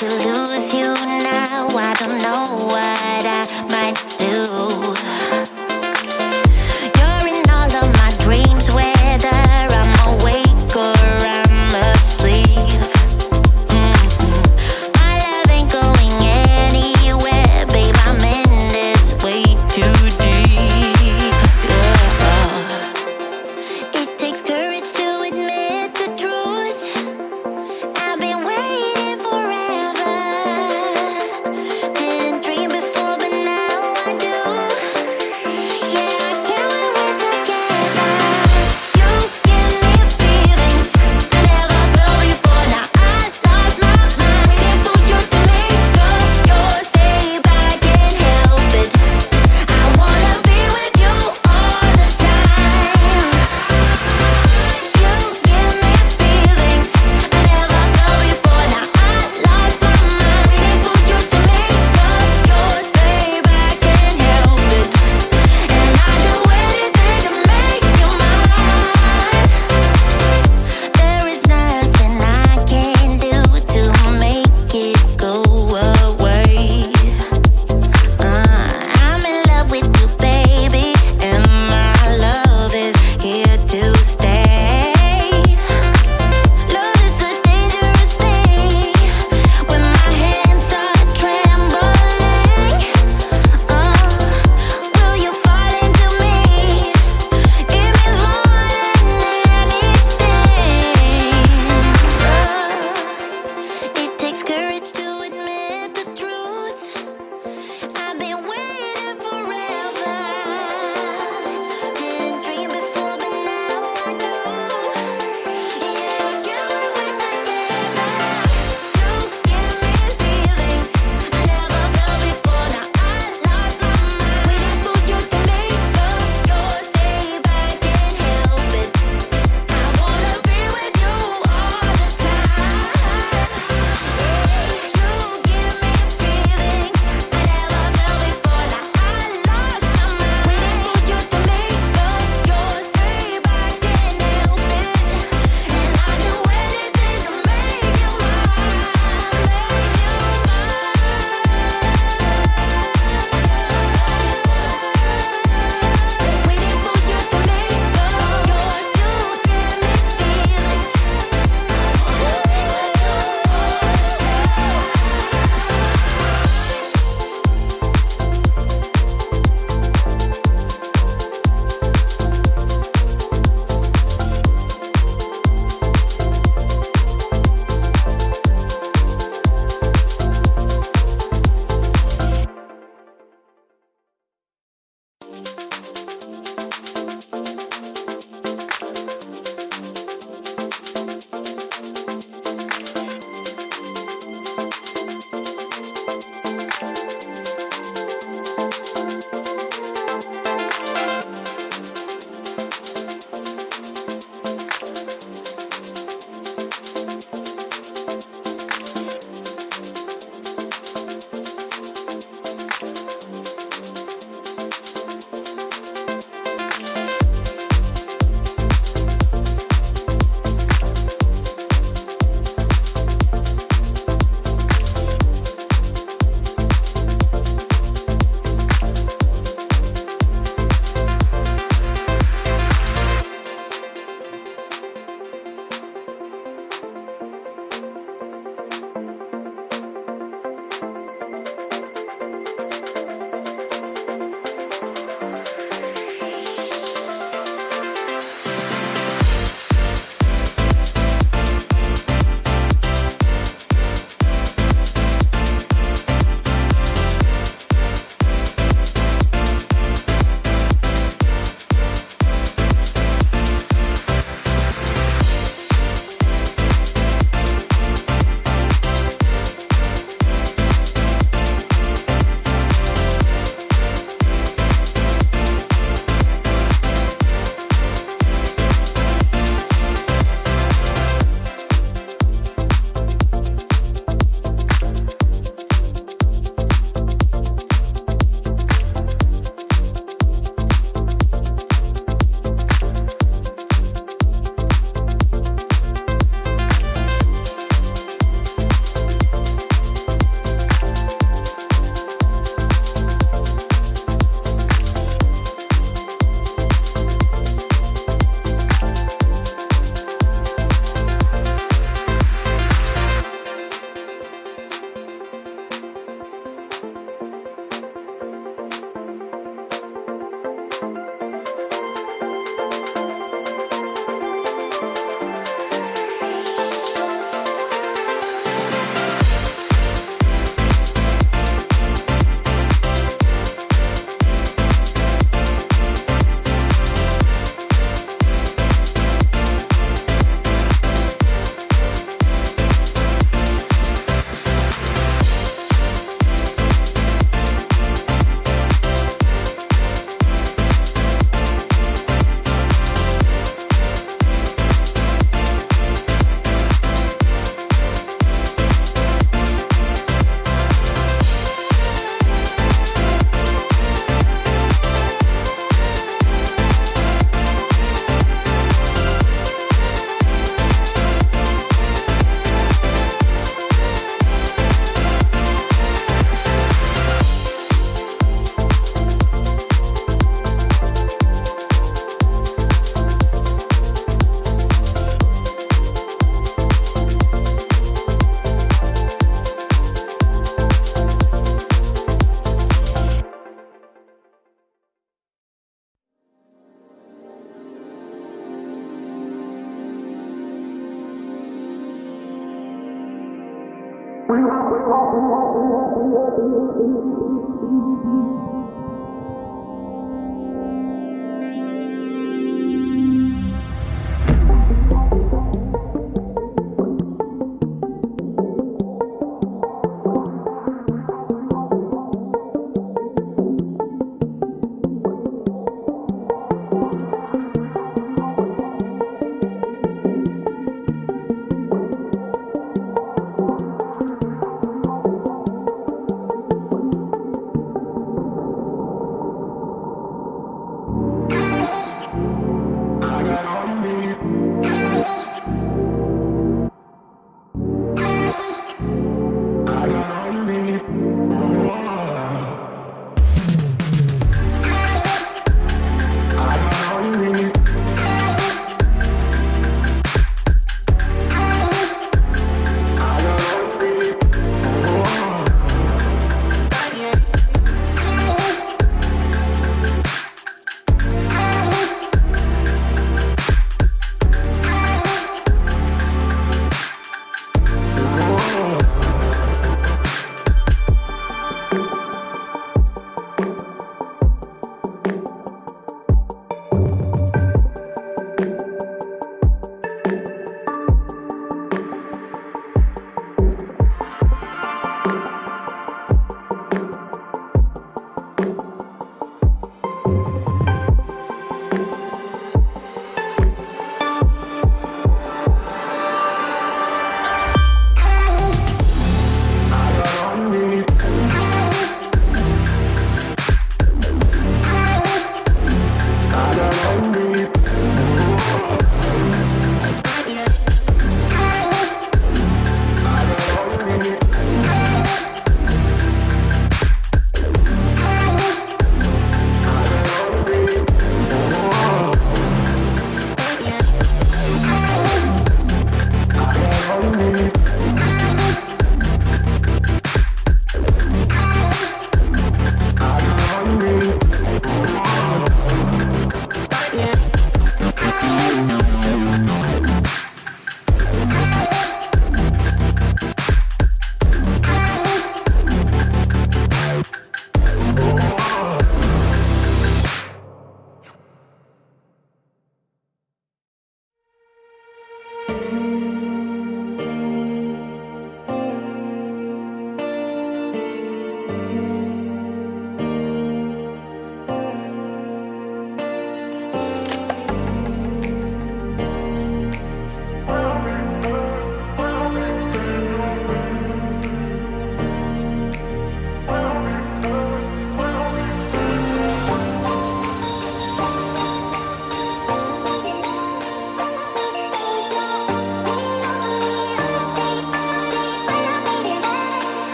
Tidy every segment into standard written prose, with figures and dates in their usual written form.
to lose you now. I don't know what I might do. You're in all of my dreams, whether I'm awake or I'm asleep. My love ain't going anywhere, babe, I'm in this way too deep. Yeah. It takes courage to admit the truth. I've been waiting forever. Didn't dream before.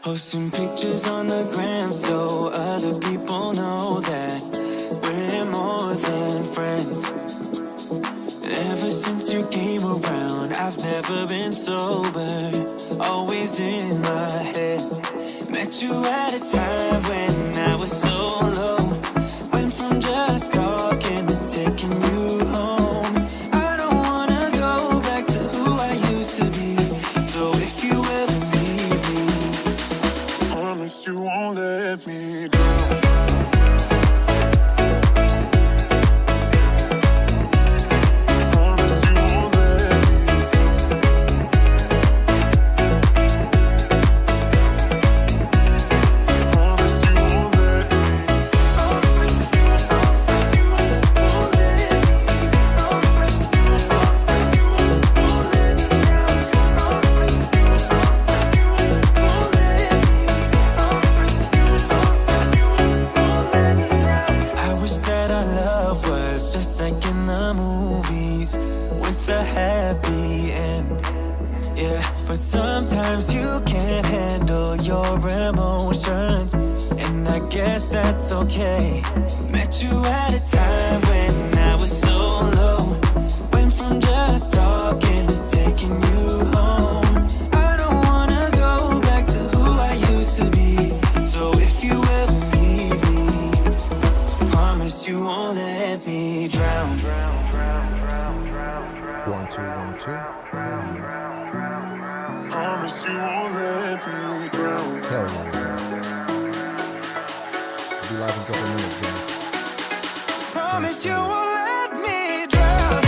Posting pictures on the gram so other people know that we're more than friends. Ever since you came around, I've never been sober, always in my head. Met you at a time when I was so low, went from just talking to taking you home. I don't wanna go back to who I used to be, so if you ever leave me, promise you won't let me down. Like in the movies, with a happy end. Yeah, but sometimes you can't handle your emotions, and I guess that's okay. Met you at a time when I was so low, went from just talking to taking you home. I don't wanna go back to who I used to be, so if you ever leave me, promise you won't let me drown. 1 2 1 2. Promise you won't let me drown. Hell yeah. Be live in a couple minutes, guys. Promise you won't let me drown.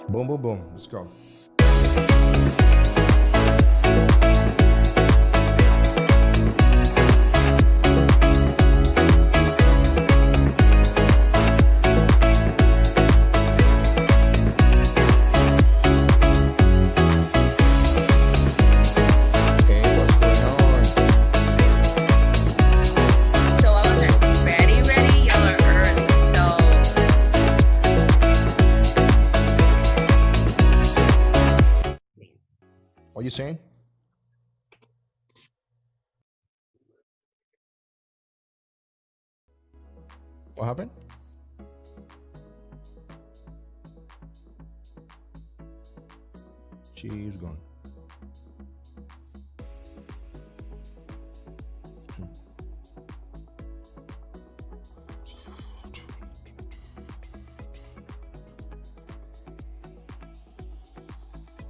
Boom, boom, boom. Let's go. What are you saying? What happened? She's gone.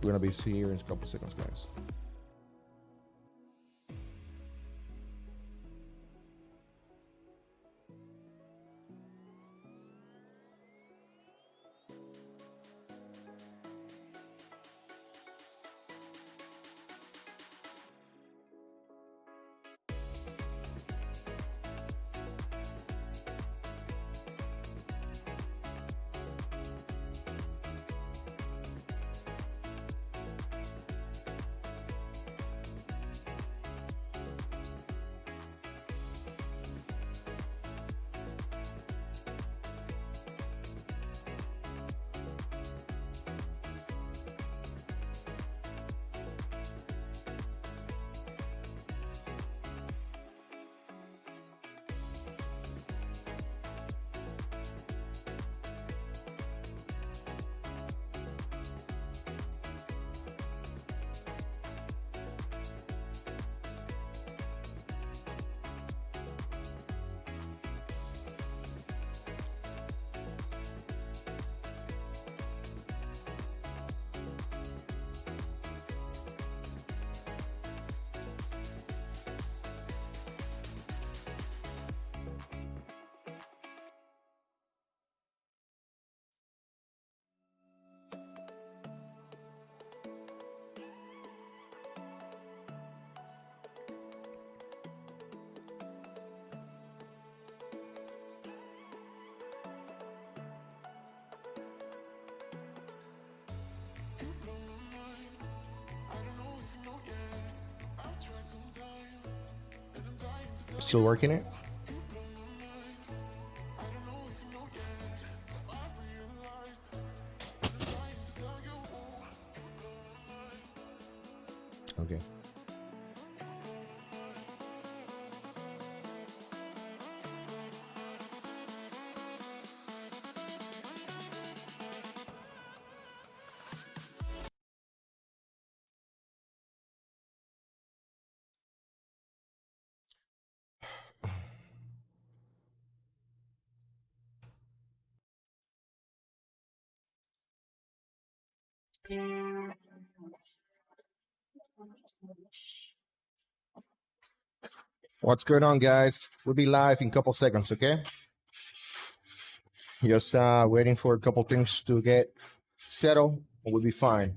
We're gonna be here in a couple seconds, guys. Still working it? Okay. What's going on, guys? We'll be live in a couple seconds, okay? Just waiting for a couple things to get settled, and we'll be fine.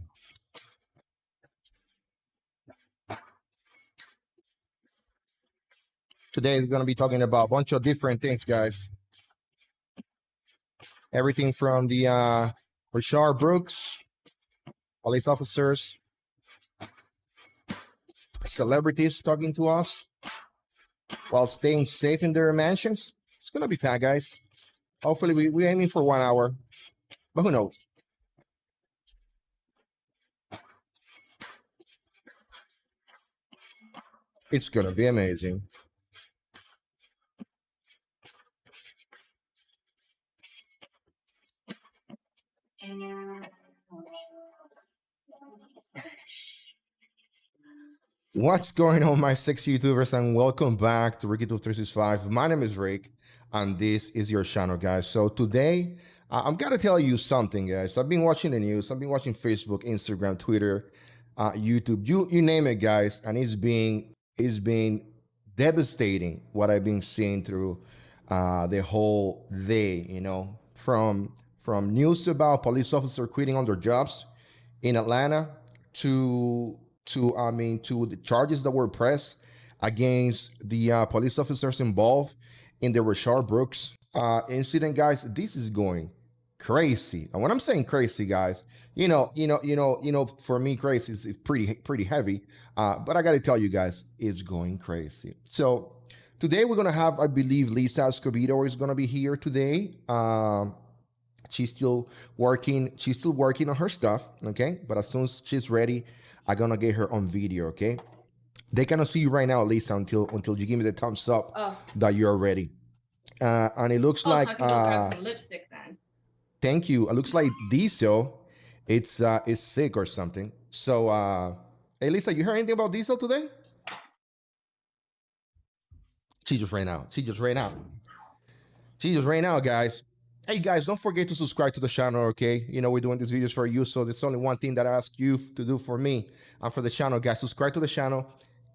Today we're going to be talking about a bunch of different things, guys. Everything from the Rayshard Brooks, police officers, celebrities talking to us while staying safe in their mansions. It's going to be fun, guys. Hopefully, we're aiming for 1 hour, but who knows? It's going to be amazing. What's going on, my six YouTubers, and welcome back to Ricky2365. My name is Rick, and this is your channel, guys. So today, I'm gonna tell you something, guys. I've been watching the news. I've been watching Facebook, Instagram, Twitter, YouTube, you name it, guys, and it's been devastating what I've been seeing through the whole day. You know, from news about police officers quitting on their jobs in Atlanta to the charges that were pressed against the police officers involved in the Rayshard Brooks incident, guys. This is going crazy. And when I'm saying crazy, guys, for me, crazy is pretty heavy. But I got to tell you guys, it's going crazy. So today we're gonna have, I believe, Lisa Escobedo is gonna be here today. She's still working on her stuff, okay? But as soon as she's ready, I'm gonna get her on video, okay? They cannot see you right now, Lisa, until you give me the thumbs up that you're ready. And it looks like so I can go grab some lipstick then. Thank you. It looks like Diesel is sick or something. So hey Lisa, you heard anything about Diesel today? She just ran out. She just ran out, guys. Hey guys, don't forget to subscribe to the channel, okay? You know, we're doing these videos for you, so there's only one thing that I ask you to do for me and for the channel, guys. Subscribe to the channel,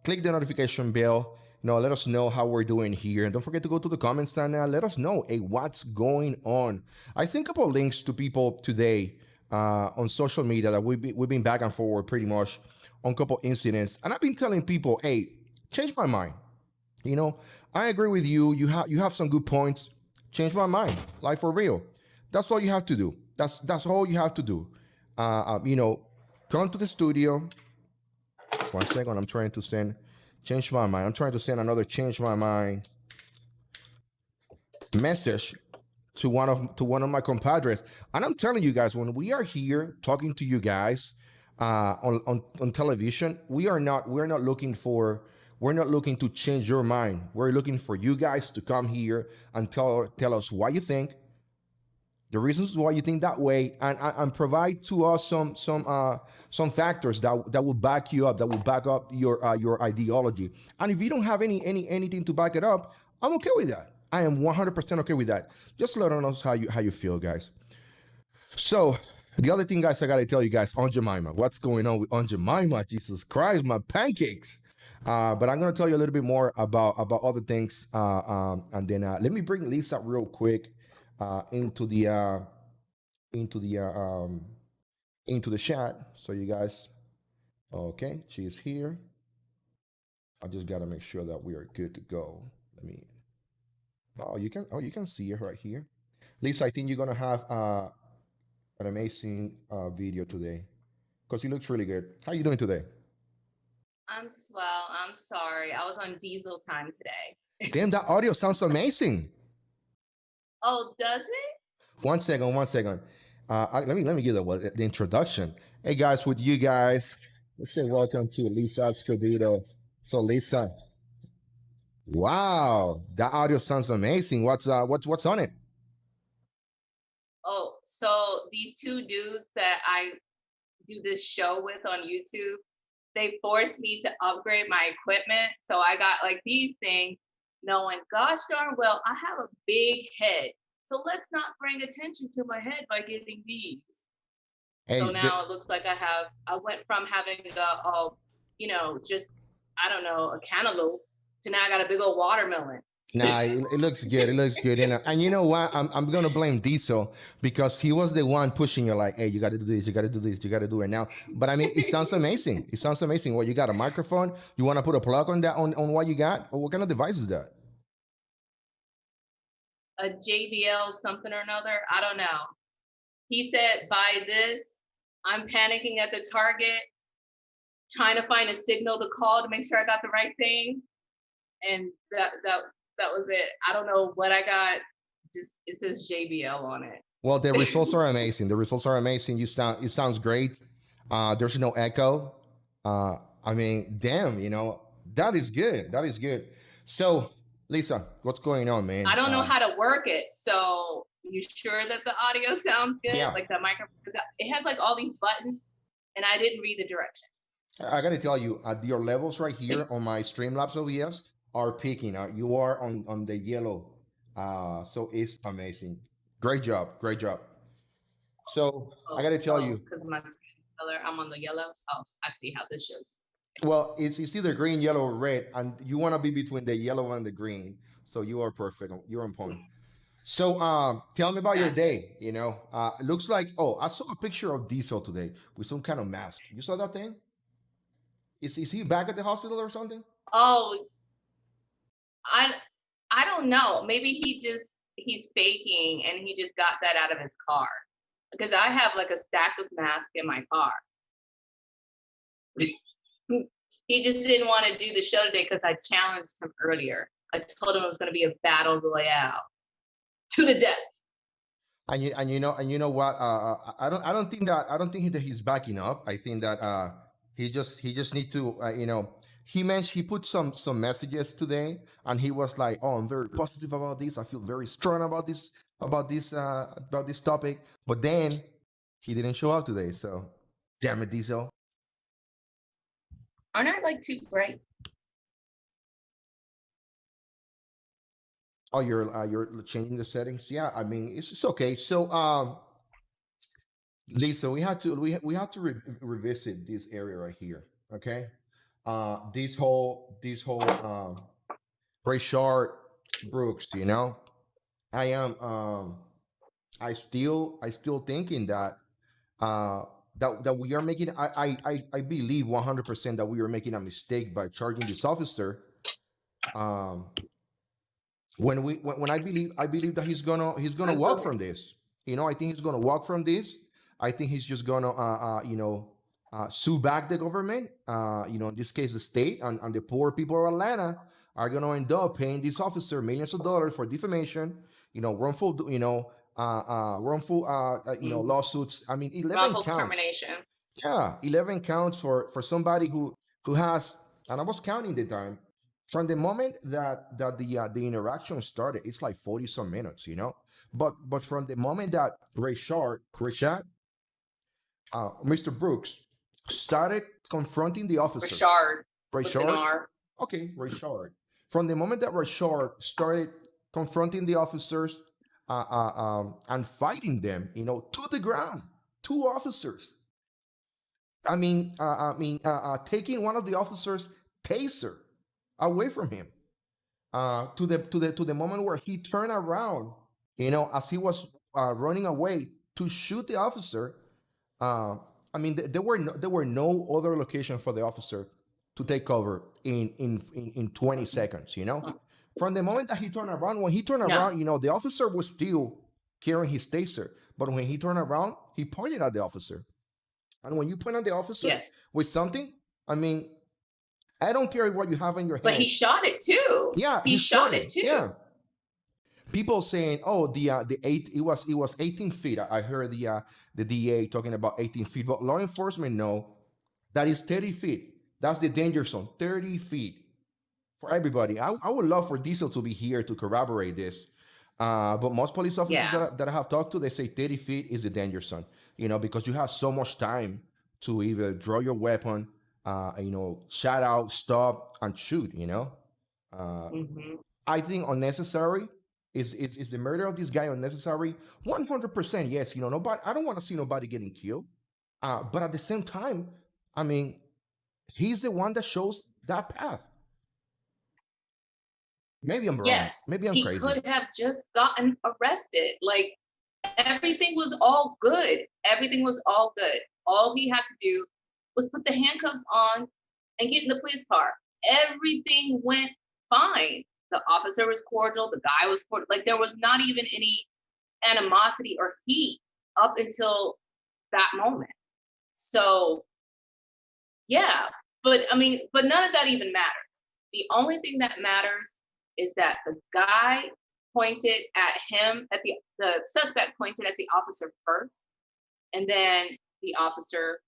click the notification bell, let us know how we're doing here. And don't forget to go to the comments and let us know, hey, what's going on? I sent a couple of links to people today on social media that we've been back and forward pretty much on a couple incidents. And I've been telling people, hey, change my mind. I agree with you. You have some good points. Change my mind, like for real. That's all you have to do. That's all you have to do. Come to the studio. 1 second, I'm trying to send change my mind. I'm trying to send another change my mind message to one of my compadres. And I'm telling you guys, when we are here talking to you guys on television, we're not looking to change your mind. We're looking for you guys to come here and tell us why you think, the reasons why you think that way, and provide to us some factors that will back you up, that will back up your ideology. And if you don't have anything to back it up, I'm okay with that. I am 100% okay with that. Just let us know how you feel, guys. So the other thing, guys, I gotta tell you guys, Aunt Jemima, what's going on with Aunt Jemima? Jesus Christ, my pancakes. But I'm going to tell you a little bit more about other things. And then let me bring Lisa real quick into the chat. So you guys, okay, she's here. I just got to make sure that we are good to go. You can see her right here. Lisa, I think you're going to have an amazing video today because it looks really good. How you doing today? I'm swell. I'm sorry. I was on diesel time today. Damn, that audio sounds amazing. Oh, does it? 1 second, 1 second. Let me give the introduction. Hey guys, with you guys, let's say welcome to Lisa Escobedo. So Lisa, wow, that audio sounds amazing. What's on it? Oh, so these two dudes that I do this show with on YouTube, they forced me to upgrade my equipment. So I got like these things, knowing, gosh darn well, I have a big head. So let's not bring attention to my head by getting these. Hey, So now it looks like I went from having just, I don't know, a cantaloupe to now I got a big old watermelon. nah, it looks good. It looks good. And you know what? I'm gonna blame Diesel because he was the one pushing you like, hey, you gotta do this, you gotta do this, you gotta do it now. But I mean, it sounds amazing. It sounds amazing. What, you got a microphone? You wanna put a plug on that on what you got? Or what kind of device is that? A JBL something or another. I don't know. He said, buy this. I'm panicking at the Target, trying to find a signal to call to make sure I got the right thing. And that was it. I don't know what I got. Just it says JBL on it. Well, the results are amazing. The results are amazing. It sounds great. There's no echo. I mean, damn, that is good. That is good. So, Lisa, what's going on, man? I don't know how to work it. So you sure that the audio sounds good? Yeah. Like the microphone, it has like all these buttons, and I didn't read the directions. I gotta tell you, your levels right here on my Streamlabs OBS are peaking. You are on the yellow, so it's amazing. Great job, great job. So I gotta tell you, because of my skin color, I'm on the yellow. Oh, I see how this shows. well, it's either green, yellow, or red, and you want to be between the yellow and the green. So you are perfect. You're on point. So tell me about your day. It looks like, oh, I saw a picture of Diesel today with some kind of mask. You saw that thing? Is he back at the hospital or something? Oh, I don't know. Maybe he's faking and he just got that out of his car. Because I have like a stack of masks in my car. He just didn't want to do the show today because I challenged him earlier. I told him it was going to be a battle royale to the death. And you know what? I don't think that he's backing up. I think that he just need to he put some messages today, and he was like, oh, I'm very positive about this. I feel very strong about this topic. But then he didn't show up today. So damn it, Diesel. Aren't I like too bright? Oh, you're changing the settings. Yeah, I mean it's okay. So Lisa, we had to revisit this area right here. Okay, this whole Rayshard Brooks. I am I still thinking that that we are making. I believe 100% that we are making a mistake by charging this officer. When I believe that he's gonna walk from this. I think he's gonna walk from this. I think he's just gonna sue back the government. In this case, the state and the poor people of Atlanta are gonna end up paying this officer millions of dollars for defamation. Wrongful. Lawsuits. I mean, 11 Wrongful counts. termination. Yeah, 11 counts for somebody who has, and I was counting the time. From the moment that the interaction started, it's like 40 some minutes, But from the moment that Rayshard, Mr. Brooks started confronting the officer. Rayshard. Okay, Rayshard. From the moment that Rayshard started confronting the officers and fighting them, to the ground, 2 officers. I mean, taking one of the officers' taser away from him, to the moment where he turned around, as he was running away to shoot the officer. There were no other location for the officer to take cover in 20 seconds. From the moment that he turned around, the officer was still carrying his taser, but when he turned around, he pointed at the officer. And when you point at the officer with something, I mean, I don't care what you have in your hand. But he shot it too. too. Yeah, He shot it too. Yeah. People saying, "Oh, it was 18 feet." I heard the DA talking about 18 feet, but law enforcement know that is 30 feet. That's the danger zone. 30 feet for everybody. I would love for Diesel to be here to corroborate this. But most police officers Yeah. that I have talked to, they say 30 feet is the danger zone. Because you have so much time to either draw your weapon, shout out, stop, and shoot. hmm I think unnecessary is the murder of this guy unnecessary. 100% yes. Nobody. I don't want to see nobody getting killed. But at the same time, I mean, he's the one that shows that path. Maybe I'm wrong. Yes, Maybe I'm he crazy. could have just gotten arrested. Like everything was all good. Everything was all good. All he had to do was put the handcuffs on and get in the police car. Everything went fine. The officer was cordial. The guy was cordial. Like there was not even any animosity or heat up until that moment. So yeah, but I mean, but none of that even matters. The only thing that matters is that the guy pointed at him, the suspect pointed at the officer first, and then the officer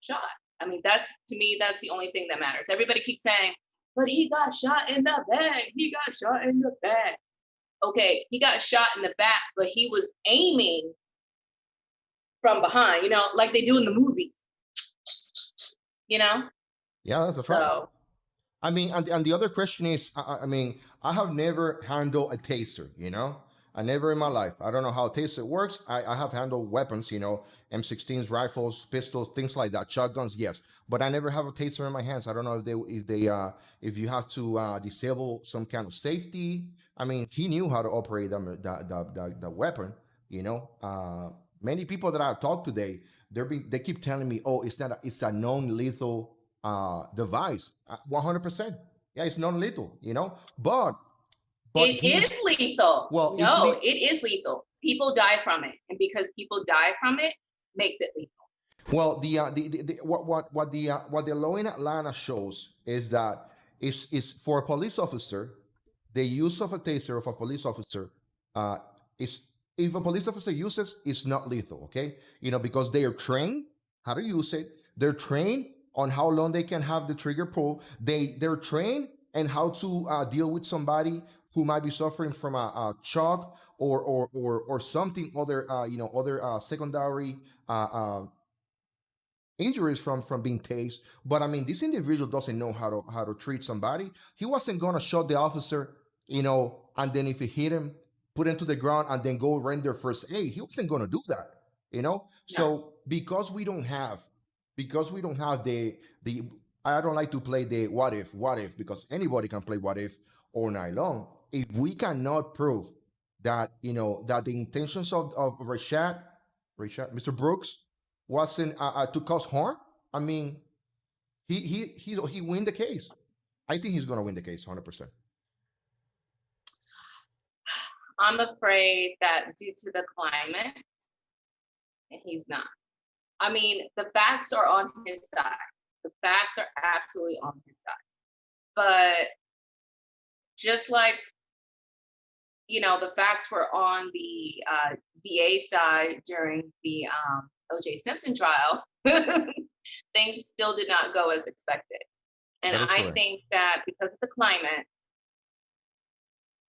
shot. I mean, to me, that's the only thing that matters. Everybody keeps saying, but he got shot in the back. He got shot in the back. Okay, he got shot in the back, but he was aiming from behind, like they do in the movies. Yeah, that's a fact. So I mean, and the other question is, I mean, I have never handled a taser, I never in my life. I don't know how a taser works. I have handled weapons, M16s, rifles, pistols, things like that, shotguns, yes. But I never have a taser in my hands. I don't know if you have to disable some kind of safety. I mean, he knew how to operate the weapon, Many people that I've talked today, they keep telling me, oh, it's a non-lethal device. 100%. Yeah, it's non-lethal, but it is lethal. Well, no, it is lethal. People die from it, and because people die from it, makes it lethal. Well, what the law in Atlanta shows is that is for a police officer, the use of a taser of a police officer is, if a police officer uses, it's not lethal. Okay, because they are trained how to use it. They're trained on how long they can have the trigger pull. They're trained and how to deal with somebody who might be suffering from a shock or something other secondary injuries from being tased. But I mean, this individual doesn't know how to treat somebody. He wasn't gonna shot the officer, and then if he hit him, put him to the ground and then go render first aid. He wasn't gonna do that, So because we don't have the I don't like to play the what if, because anybody can play what if all night long. If we cannot prove that that the intentions of Rayshard, Mr. Brooks, wasn't to cause harm, I mean, he win the case. I think he's gonna win the case 100%. I'm afraid that due to the climate, he's not. I mean, the facts are on his side. The facts are absolutely on his side. But just like, the facts were on the DA side during the O.J. Simpson trial, things still did not go as expected. And I think that because of the climate,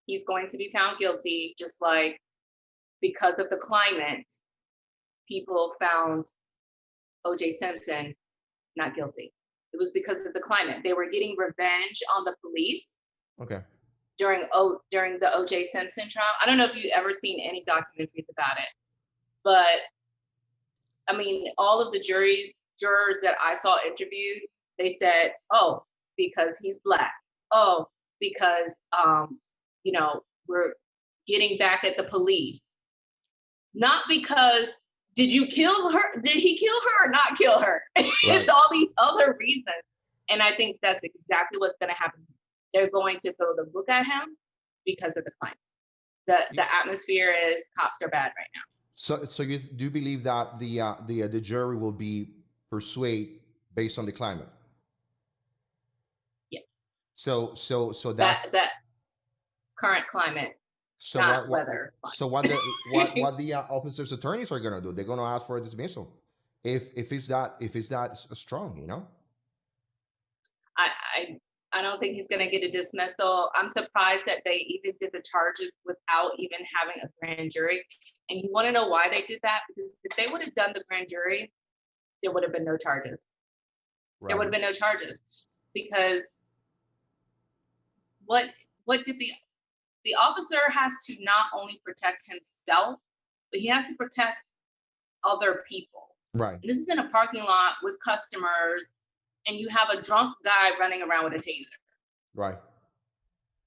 he's going to be found guilty, just like because of the climate, people found O.J. Simpson not guilty. It was because of the climate. They were getting revenge on the police. Okay. During the O.J. Simpson trial. I don't know if you've ever seen any documentaries about it, but I mean, all of the jurors that I saw interviewed, they said, "Oh, because he's Black. Oh, because we're getting back at the police." Not because did you kill her? Did he kill her or not kill her? Right. It's all these other reasons, and I think that's exactly what's going to happen. They're going to throw the book at him because of the climate. The atmosphere is cops are bad right now. So you do believe that the jury will be persuaded based on the climate? Yeah. So that's current climate, So not what weather. so what the officers attorneys are gonna do? They're gonna ask for a dismissal if it's that strong, you know? I, I I don't think he's going to get a dismissal. I'm surprised that they even did the charges without even having a grand jury. And you want to know why they did that? Because if they would have done the grand jury, there would have been no charges. There would Right. have been no charges because what what did the officer has to not only protect himself, but he has to protect other people. Right. And this is in a parking lot with customers, and you have a drunk guy running around with a taser. Right.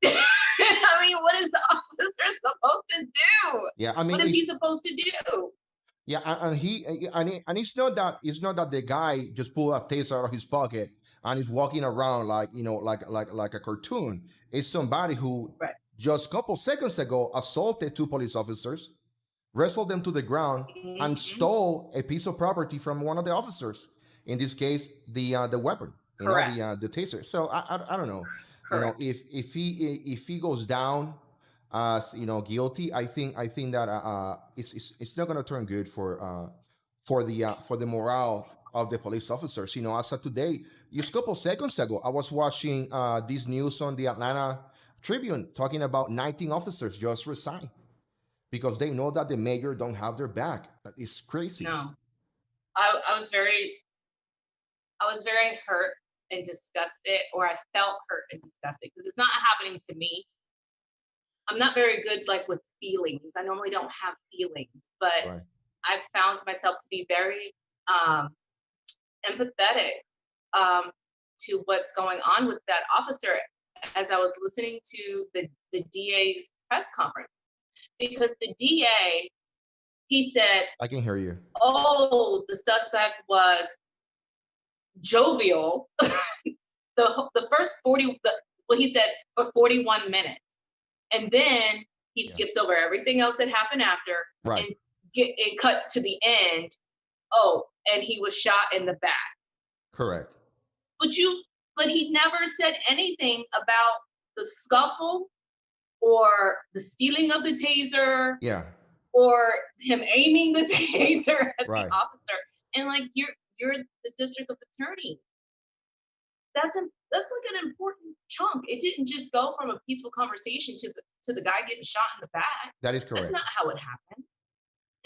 I mean, what is the officer supposed to do? Yeah. I mean, What is he it's supposed to do? yeah, and it's not that the guy just pulled a taser out of his pocket and is walking around like like a cartoon. It's somebody who Right. just a couple seconds ago assaulted two police officers, wrestled them to the ground, and Mhm. stole a piece of property from one of the officers. In this case, the weapon, Correct. the taser. So I don't know, Correct. if he goes down as guilty, I think that it's not going to turn good for the morale of the police officers. As of today, just a couple seconds ago, I was watching this news on the Atlanta Tribune talking about 19 officers just resigned because they know that the mayor don't have their back. It's crazy. No. I was very hurt and disgusted, or I felt hurt and disgusted because it's not happening to me. I'm not very good like with feelings. I normally don't have feelings, but Right. I've found myself to be very empathetic um, to what's going on with that officer as I was listening to the DA's press conference. Because the DA, he said, I can hear you. oh, the suspect was jovial the first 40, well, he said for 41 minutes. And then he Yeah. skips over everything else that happened after Right. and it cuts to the end. Oh, and he was shot in the back. Correct. But he never said anything about the scuffle or the stealing of the taser Yeah. or him aiming the taser at Right. the officer. And like you're the district attorney. That's like an important chunk. It didn't just go from a peaceful conversation to the guy getting shot in the back. That is That's correct. not how it happened.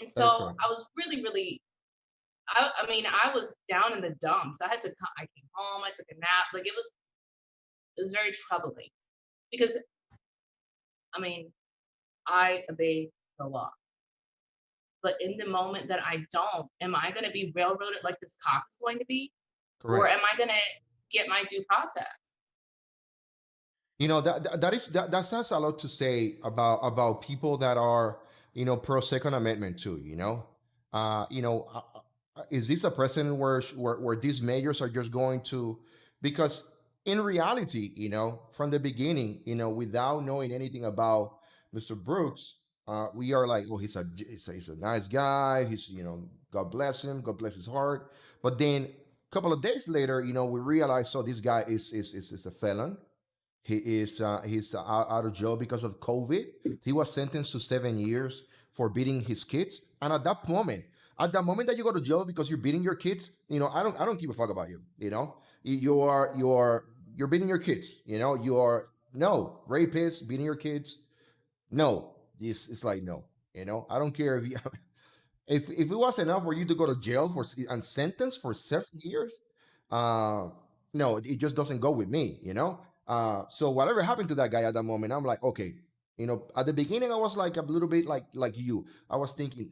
And That is so correct. I was really, really I mean, I was down in the dumps. I came home, I took a nap. Like it was very troubling because I mean, I obey the law. But in the moment that I don't, am I going to be railroaded like this cop is going to be? Or Correct. am I going to get my due process? That says a lot to say about people that are pro Second Amendment too. Is this a precedent where these mayors are just going to, because in reality, from the beginning, without knowing anything about Mr. Brooks, we are like, oh, he's a nice guy. He's God bless him, God bless his heart. But then a couple of days later, we realize, so this guy is a felon. He's out of jail because of COVID. He was sentenced to 7 years for beating his kids. And at that moment that you go to jail because you're beating your kids, I don't give a fuck about you. You're beating your kids. You are no rapist beating your kids. No, it's like no. I don't care if you if it was enough for you to go to jail and sentenced for 7 years. No, it just doesn't go with me. So whatever happened to that guy at that moment, I'm like, okay. At the beginning, I was like a little bit like you. I was thinking,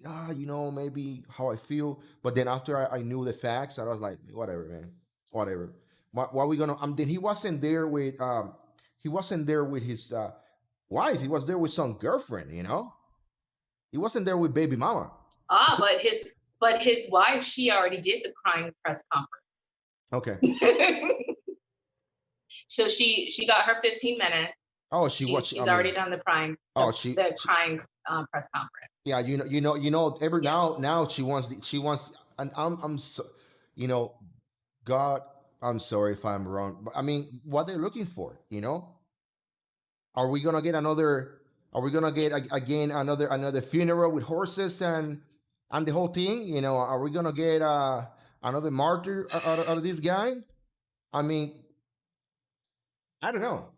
maybe how I feel. But then after I knew the facts, I was like, whatever, man, whatever. What are we gonna? Then he wasn't there with his wife. He was there with some girlfriend. He wasn't there with baby mama. But his wife, she already did the crying press Okay. conference. So she got her 15 minutes. Oh, She's already done the crying. Oh, the crying press conference. Yeah, every now she wants, and I'm so, God, I'm sorry if I'm wrong, but I mean, what they're looking for, Are we gonna get another? Are we gonna get again another funeral with horses and the whole thing? You know, are we gonna get another martyr out of this guy? I mean, I don't know.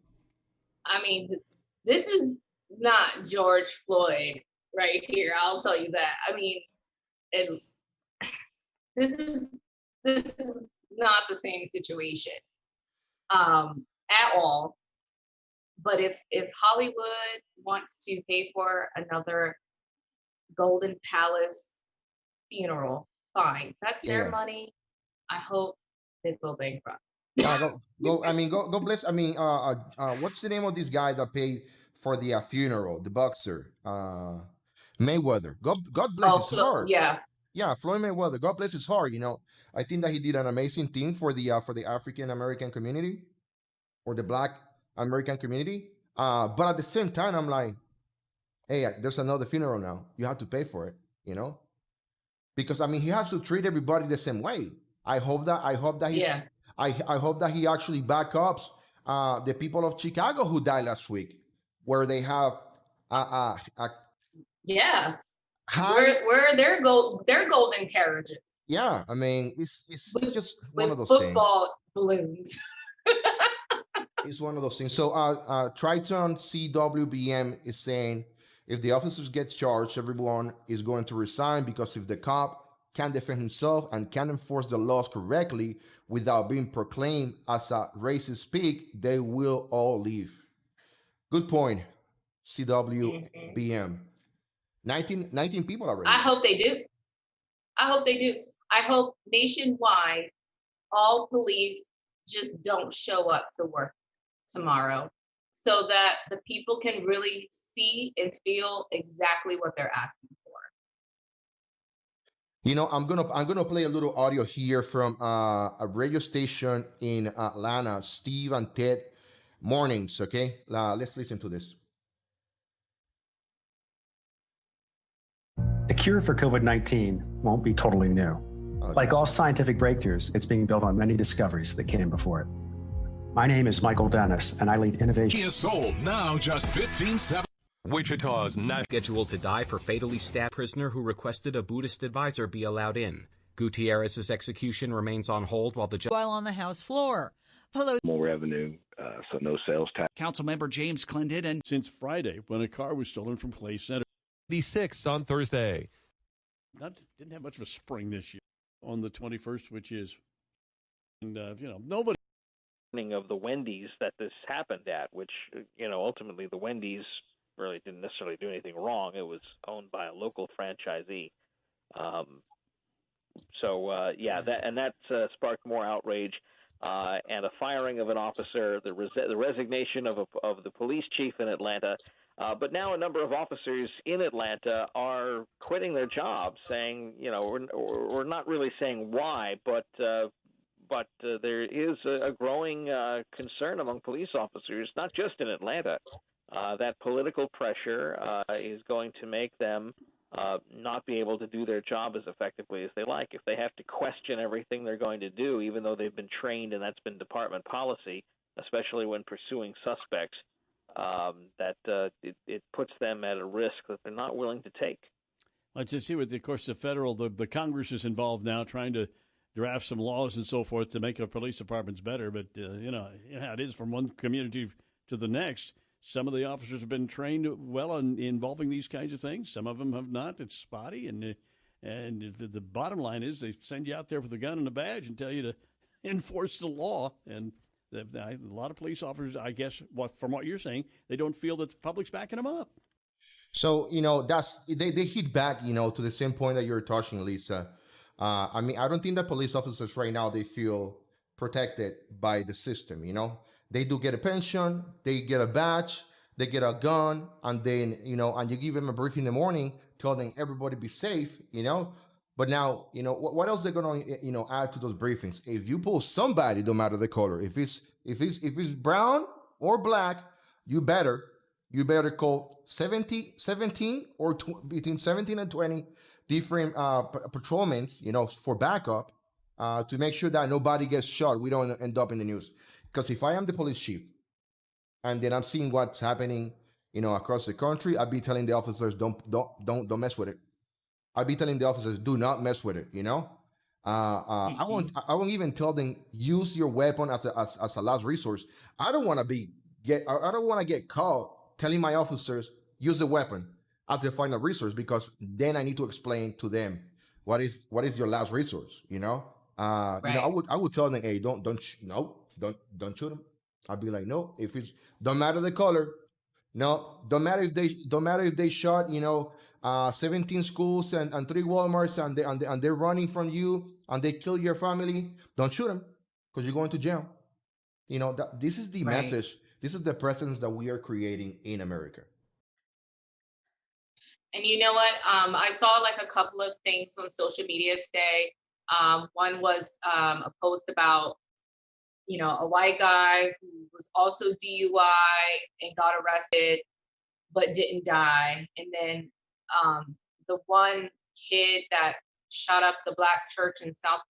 I mean, this is not George Floyd right here. I'll tell you that. I mean, and this is not the same situation at all. But if Hollywood wants to pay for another Golden Palace funeral, fine. That's their Yeah. money. I hope they go bankrupt. Go. I mean, go bless. I mean, what's the name of this guy that paid for the funeral? The boxer, Mayweather. God bless Oh, his heart. yeah. Yeah, Floyd Mayweather. God bless his heart. You know, I think that he did an amazing thing for the African American community or the Black American community. But at the same time, I'm like, hey, there's another funeral now. You have to pay for it. You know, because I mean, he has to treat everybody the same way. I hope that he's. Yeah. I hope that he actually back up the people of Chicago who died last week, where they have a Yeah. high. Where are their golden carriages Yeah, I mean, it's just one with of those things. football balloons? It's one of those things. So, Triton CWBM is saying if the officers get charged, everyone is going to resign because if the cop can defend himself and can enforce the laws correctly without being proclaimed as a racist pig, they will all leave. Good point, CWBM. 19 people already. I hope they do. I hope they do. I hope nationwide, all police just don't show up to work tomorrow so that the people can really see and feel exactly what they're asking for. You know, I'm gonna play a little audio here from a radio station in Atlanta, Steve and Ted Mornings. Okay, let's listen to this. The cure for COVID-19 won't be totally new. Like all scientific breakthroughs, it's being built on many discoveries that came before it. My name is Michael Dennis, and I lead innovation. He is sold now just $15.7. Wichita's not scheduled to die for fatally stabbed prisoner who requested a Buddhist advisor be allowed in. Gutierrez's execution remains on hold while the judge while on the House floor. More revenue, so no sales tax. Councilmember James Clendenin. Since Friday, when a car was stolen from Clay Center. 86 on Thursday. Didn't have much of a spring this year on the 21st, which is, and nobody. Of the Wendy's that this happened at, which ultimately the Wendy's really didn't necessarily do anything wrong. It was owned by a local franchisee. That sparked more outrage and a firing of an officer, the resignation of the police chief in Atlanta. But now a number of officers in Atlanta are quitting their jobs, saying, we're not really saying why, but there is a growing concern among police officers, not just in Atlanta, that political pressure is going to make them not be able to do their job as effectively as they like. If they have to question everything they're going to do, even though they've been trained and that's been department policy, especially when pursuing suspects, it puts them at a risk that they're not willing to take. Let's just see with, of course, the Congress is involved now trying to draft some laws and so forth to make our police departments better. But, it is from one community to the next. Some of the officers have been trained well in involving these kinds of things. Some of them have not. It's spotty. And the bottom line is they send you out there with a gun and a badge and tell you to enforce the law. And a lot of police officers, I guess, from what you're saying, they don't feel that the public's backing them up. So, they hit back, to the same point that you're touching, Lisa. I don't think that police officers right now, they feel protected by the system, They do get a pension, they get a badge, they get a gun, and then, and you give them a briefing in the morning, telling everybody be safe, But now, what else they're going to, add to those briefings? If you pull somebody, no matter the color, if it's brown or black, you better call 17 or between 17 and 20 different patrolmen, for backup, to make sure that nobody gets shot. We don't end up in the news. Because if I am the police chief and then I'm seeing what's happening, across the country, I'd be telling the officers, don't mess with it. I'd be telling the officers, do not mess with it. I won't even tell them use your weapon as a last resource. I don't want to I don't want to get caught telling my officers use the weapon as the final resource, because then I need to explain to them what is your last resource. I would tell them, hey, don't shoot them. I'd be like, no, if it's don't matter the color, no, don't matter if they shot 17 schools and 3 Walmarts, and they're running from you and they kill your family, don't shoot them, because you're going to jail. This is the message. This is the presence that we are creating in America. And you know what? I saw like a couple of things on social media today. One was a post about, a white guy who was also DUI and got arrested, but didn't die. And then the one kid that shot up the black church in South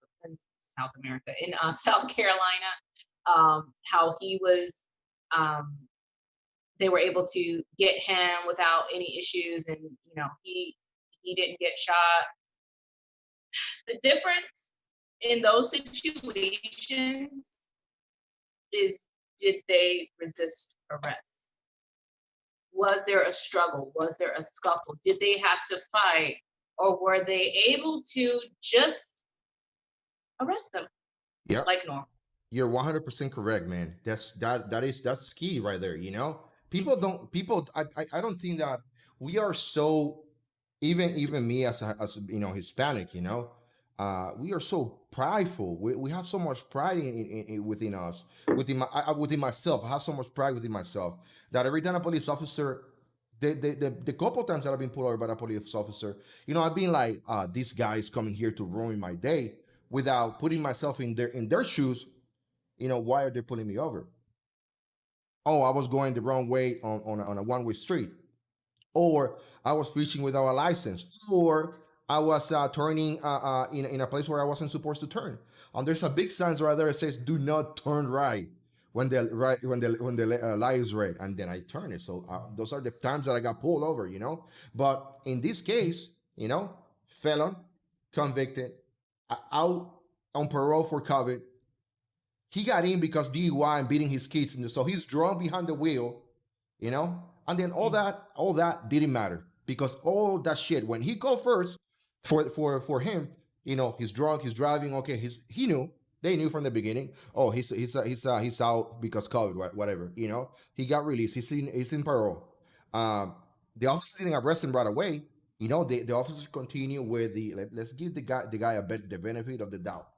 America, in South Carolina, how he was, they were able to get him without any issues, and he didn't get shot. The difference in those situations is, did they resist arrest? Was there a struggle? Was there a scuffle? Did they have to fight? Or were they able to just arrest them? Yeah, like normal? You're 100% correct, man. That's key right there. People don't. I don't think that we are so. Even me as Hispanic. We are so prideful. We have so much pride within us, within myself. I have so much pride within myself that every time a police officer, the couple times that I've been pulled over by a police officer, I've been like, this guy is coming here to ruin my day, without putting myself in their shoes. Why are they pulling me over? Oh, I was going the wrong way on a one-way street, or I was fishing without a license, or I was turning in a place where I wasn't supposed to turn. And there's a big sign right there that says, "Do not turn right when the light is red," and then I turn it. So those are the times that I got pulled over. But in this case, felon, convicted, out on parole for COVID. He got in because DUI and beating his kids, and so he's drunk behind the wheel, and then all that didn't matter, because all that shit, when he called first for him, he's drunk, he's driving, okay, they knew from the beginning, oh, he's out because COVID, whatever, he got released, he's in parole. The officers didn't arrest him right away. The officers continue with let's give the guy the benefit of the doubt,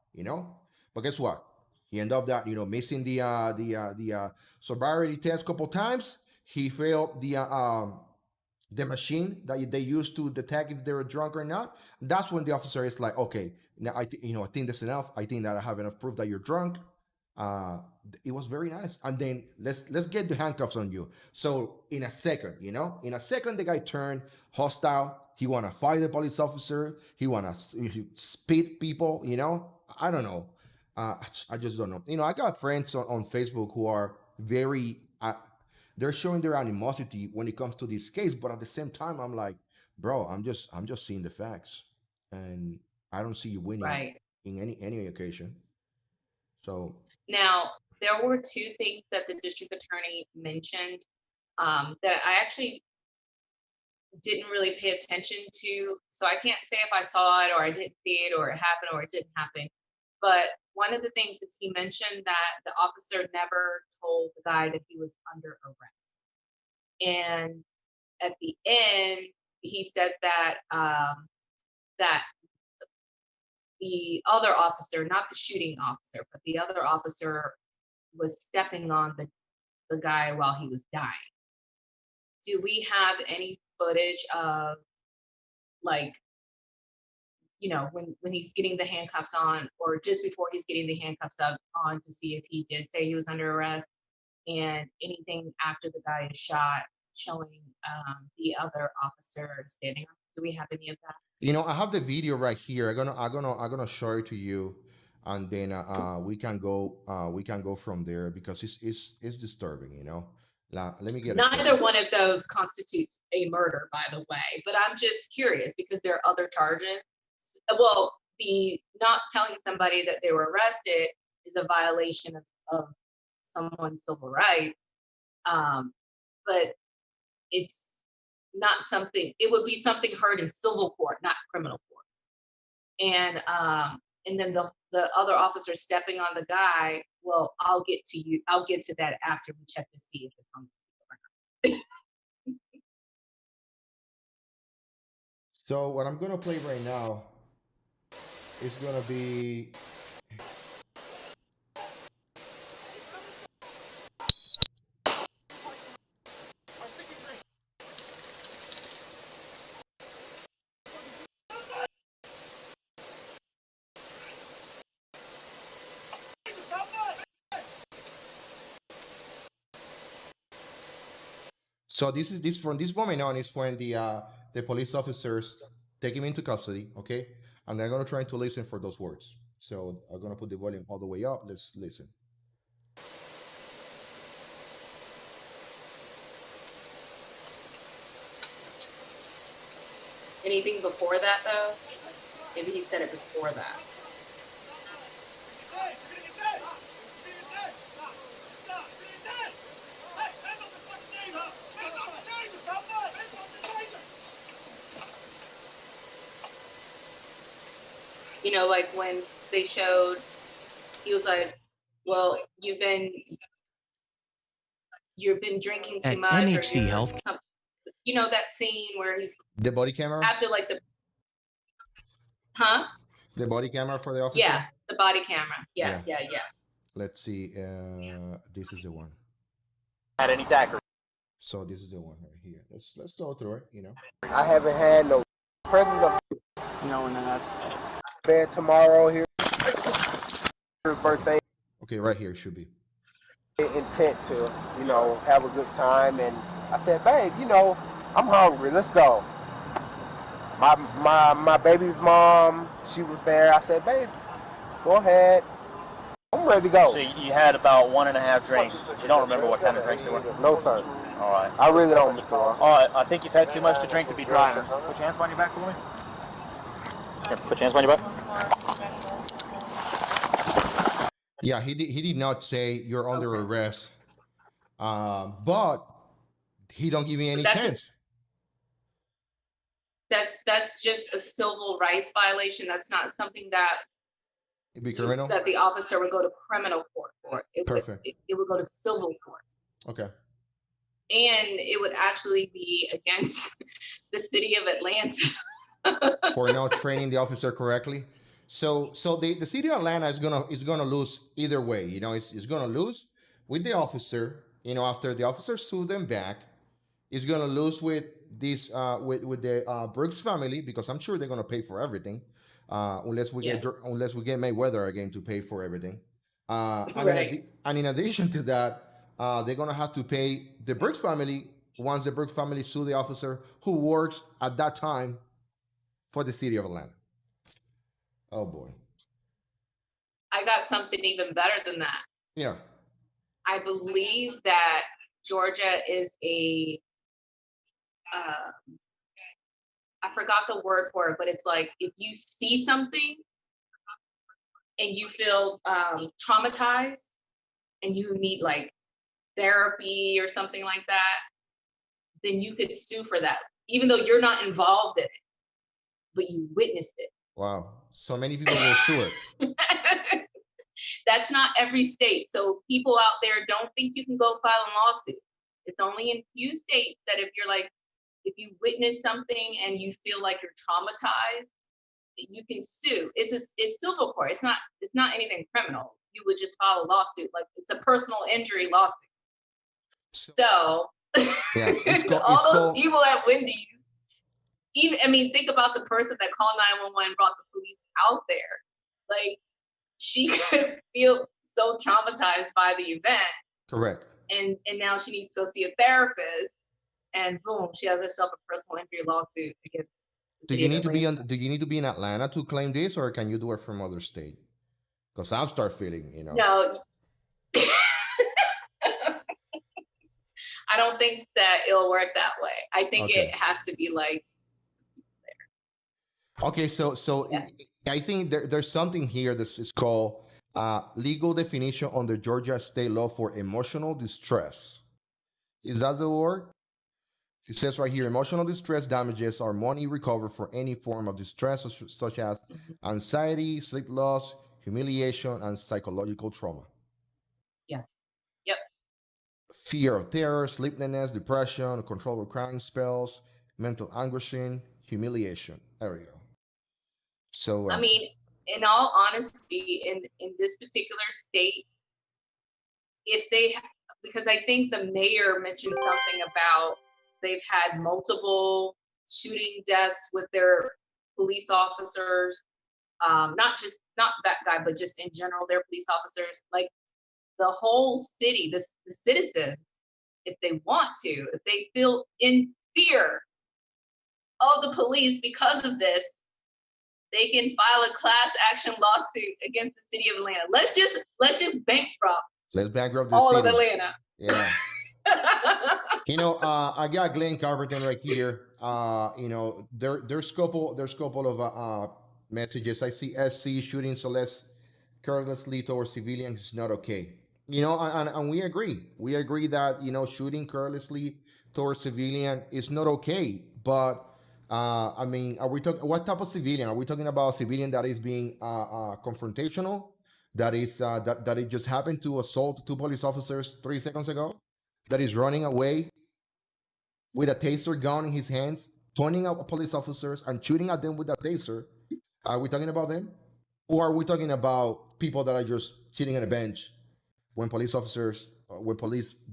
but guess what? He ended up missing the sobriety test a couple times. He failed the machine that they used to detect if they were drunk or not. That's when the officer is like, okay, now I think that's enough. I think that I have enough proof that you're drunk. It was very nice. And then let's get the handcuffs on you. So in a second, the guy turned hostile. He want to fight the police officer. He want to spit people. I don't know. I just don't know. I got friends on Facebook who are very, they're showing their animosity when it comes to this case, but at the same time, I'm like, bro, I'm just seeing the facts, and I don't see you winning in any occasion. So now there were two things that the district attorney mentioned that I actually didn't really pay attention to. So I can't say if I saw it or I didn't see it or it happened or it didn't happen. But one of the things is he mentioned that the officer never told the guy that he was under arrest. And at the end, he said that that the other officer, not the shooting officer, but the other officer was stepping on the guy while he was dying. Do we have any footage of, like, when he's getting the handcuffs on, or just before he's getting the handcuffs on, to see if he did say he was under arrest, and anything after the guy is shot showing the other officer standing up? Do we have any of that? I have the video right here. I'm gonna show it to you, and then we can go from there, because it's disturbing. Let me get it. Neither one of those constitutes a murder, by the way, but I'm just curious because there are other charges. Well, the not telling somebody that they were arrested is a violation of someone's civil rights. But it's not something, it would be something heard in civil court, not criminal court. And then the other officer stepping on the guy, well, I'll get to that after we check to see if it's on the or not. So what I'm gonna play right now is gonna be so this from this moment on is when the police officers take him into custody, okay? And they're gonna try to listen for those words. So I'm gonna put the volume all the way up. Let's listen. Anything before that though? Maybe he said it before that. You know, like when they showed, he was like, well, you've been drinking too much. NHC Health. You know that scene where he's the body camera? After like huh? The body camera for the officer? Yeah, the body camera. Yeah. Let's see. This is the one. Had any daggers? So this is the one right here. Let's go through it, you know. I haven't had no presence of, and that's bed tomorrow here. Her birthday. Okay, right here should be. Intent to, have a good time, and I said, babe, I'm hungry. Let's go. My baby's mom, she was there. I said, babe, go ahead. I'm ready to go. So you had about 1.5 drinks, but you don't remember what kind of drinks they were? No, sir. All right. I really don't, Mr. All right. I think you've had too much to drink to be driving. Put your hands behind your back for me. Here, put your hands behind your back. Yeah, he did not say you're under arrest, but he don't give me any chance. That's just a civil rights violation. That's not something that it'd be criminal. That the officer would go to criminal court for. Perfect. It would go to civil court. Okay. And it would actually be against the city of Atlanta for not training the officer correctly. So the city of Atlanta is gonna lose either way. It's gonna lose with the officer. After the officer sue them back, it's gonna lose with this with the Brooks family, because I'm sure they're gonna pay for everything, unless we get Mayweather again to pay for everything. And in addition to that, they're gonna have to pay the Brooks family once the Brooks family sue the officer who works at that time for the city of Atlanta. Oh boy. I got something even better than that. Yeah. I believe that Georgia is I forgot the word for it, but it's like if you see something and you feel traumatized and you need like therapy or something like that, then you could sue for that, even though you're not involved in it, but you witnessed it. Wow. So many people will sue it. That's not every state. So people out there, don't think you can go file a lawsuit. It's only in few states that if you witness something and you feel like you're traumatized, you can sue. It's civil court. It's not anything criminal. You would just file a lawsuit. Like it's a personal injury lawsuit. So yeah, all those people at Wendy's, think about the person that called 911 and brought the police out there. Like she could feel so traumatized by the event. Correct. And now she needs to go see a therapist, and boom, she has herself a personal injury lawsuit against. Do you need to be in Atlanta to claim this, or can you do it from other state? Because I'll start feeling, No. don't think that it'll work that way. I think Okay. it has to be like, Okay, so yeah. I think there's something here that is called legal definition under Georgia state law for emotional distress. Is that the word? It says right here, emotional distress damages are money recovered for any form of distress, such as anxiety, sleep loss, humiliation, and psychological trauma. Yeah. Yep. Fear of terror, sleeplessness, depression, uncontrollable crying spells, mental anguishing, humiliation. There we go. So, I mean, in all honesty, in this particular state, if they, because I think the mayor mentioned something about they've had multiple shooting deaths with their police officers, not that guy, but just in general, their police officers, like the whole city, the citizen, if they want to, if they feel in fear of the police because of this, they can file a class action lawsuit against the city of Atlanta. Let's just bankrupt. Let's bankrupt the all city. of Atlanta. Yeah. I got Glenn Carverton right here. There's couple of messages. I see SC shooting Celeste carelessly towards civilians is not okay. And we agree. We agree that shooting carelessly towards civilian is not okay. But I mean, are we talking what type of civilian? Are we talking about a civilian that is being confrontational? That is that it just happened to assault two police officers 3 seconds ago? That is running away with a taser gun in his hands, pointing at police officers and shooting at them with a taser. Are we talking about them? Or are we talking about people that are just sitting on a bench when police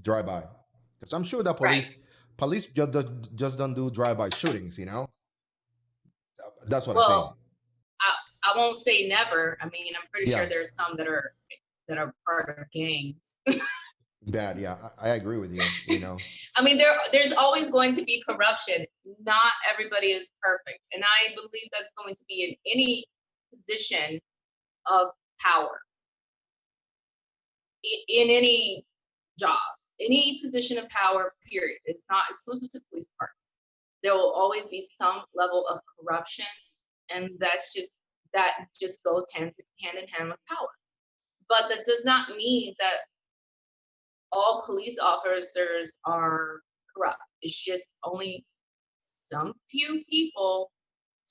drive by? Because I'm sure that police just don't do drive-by shootings, That's what I think. I won't say never. I mean, I'm pretty Yeah. sure there's some that are part of gangs. Bad, yeah, I agree with you. I mean, there's always going to be corruption. Not everybody is perfect, and I believe that's going to be in any position of power, in any job, any position of power. Period. It's not exclusive to the police department. There will always be some level of corruption, and that just goes hand in hand with power. But that does not mean that all police officers are corrupt. It's just only some few people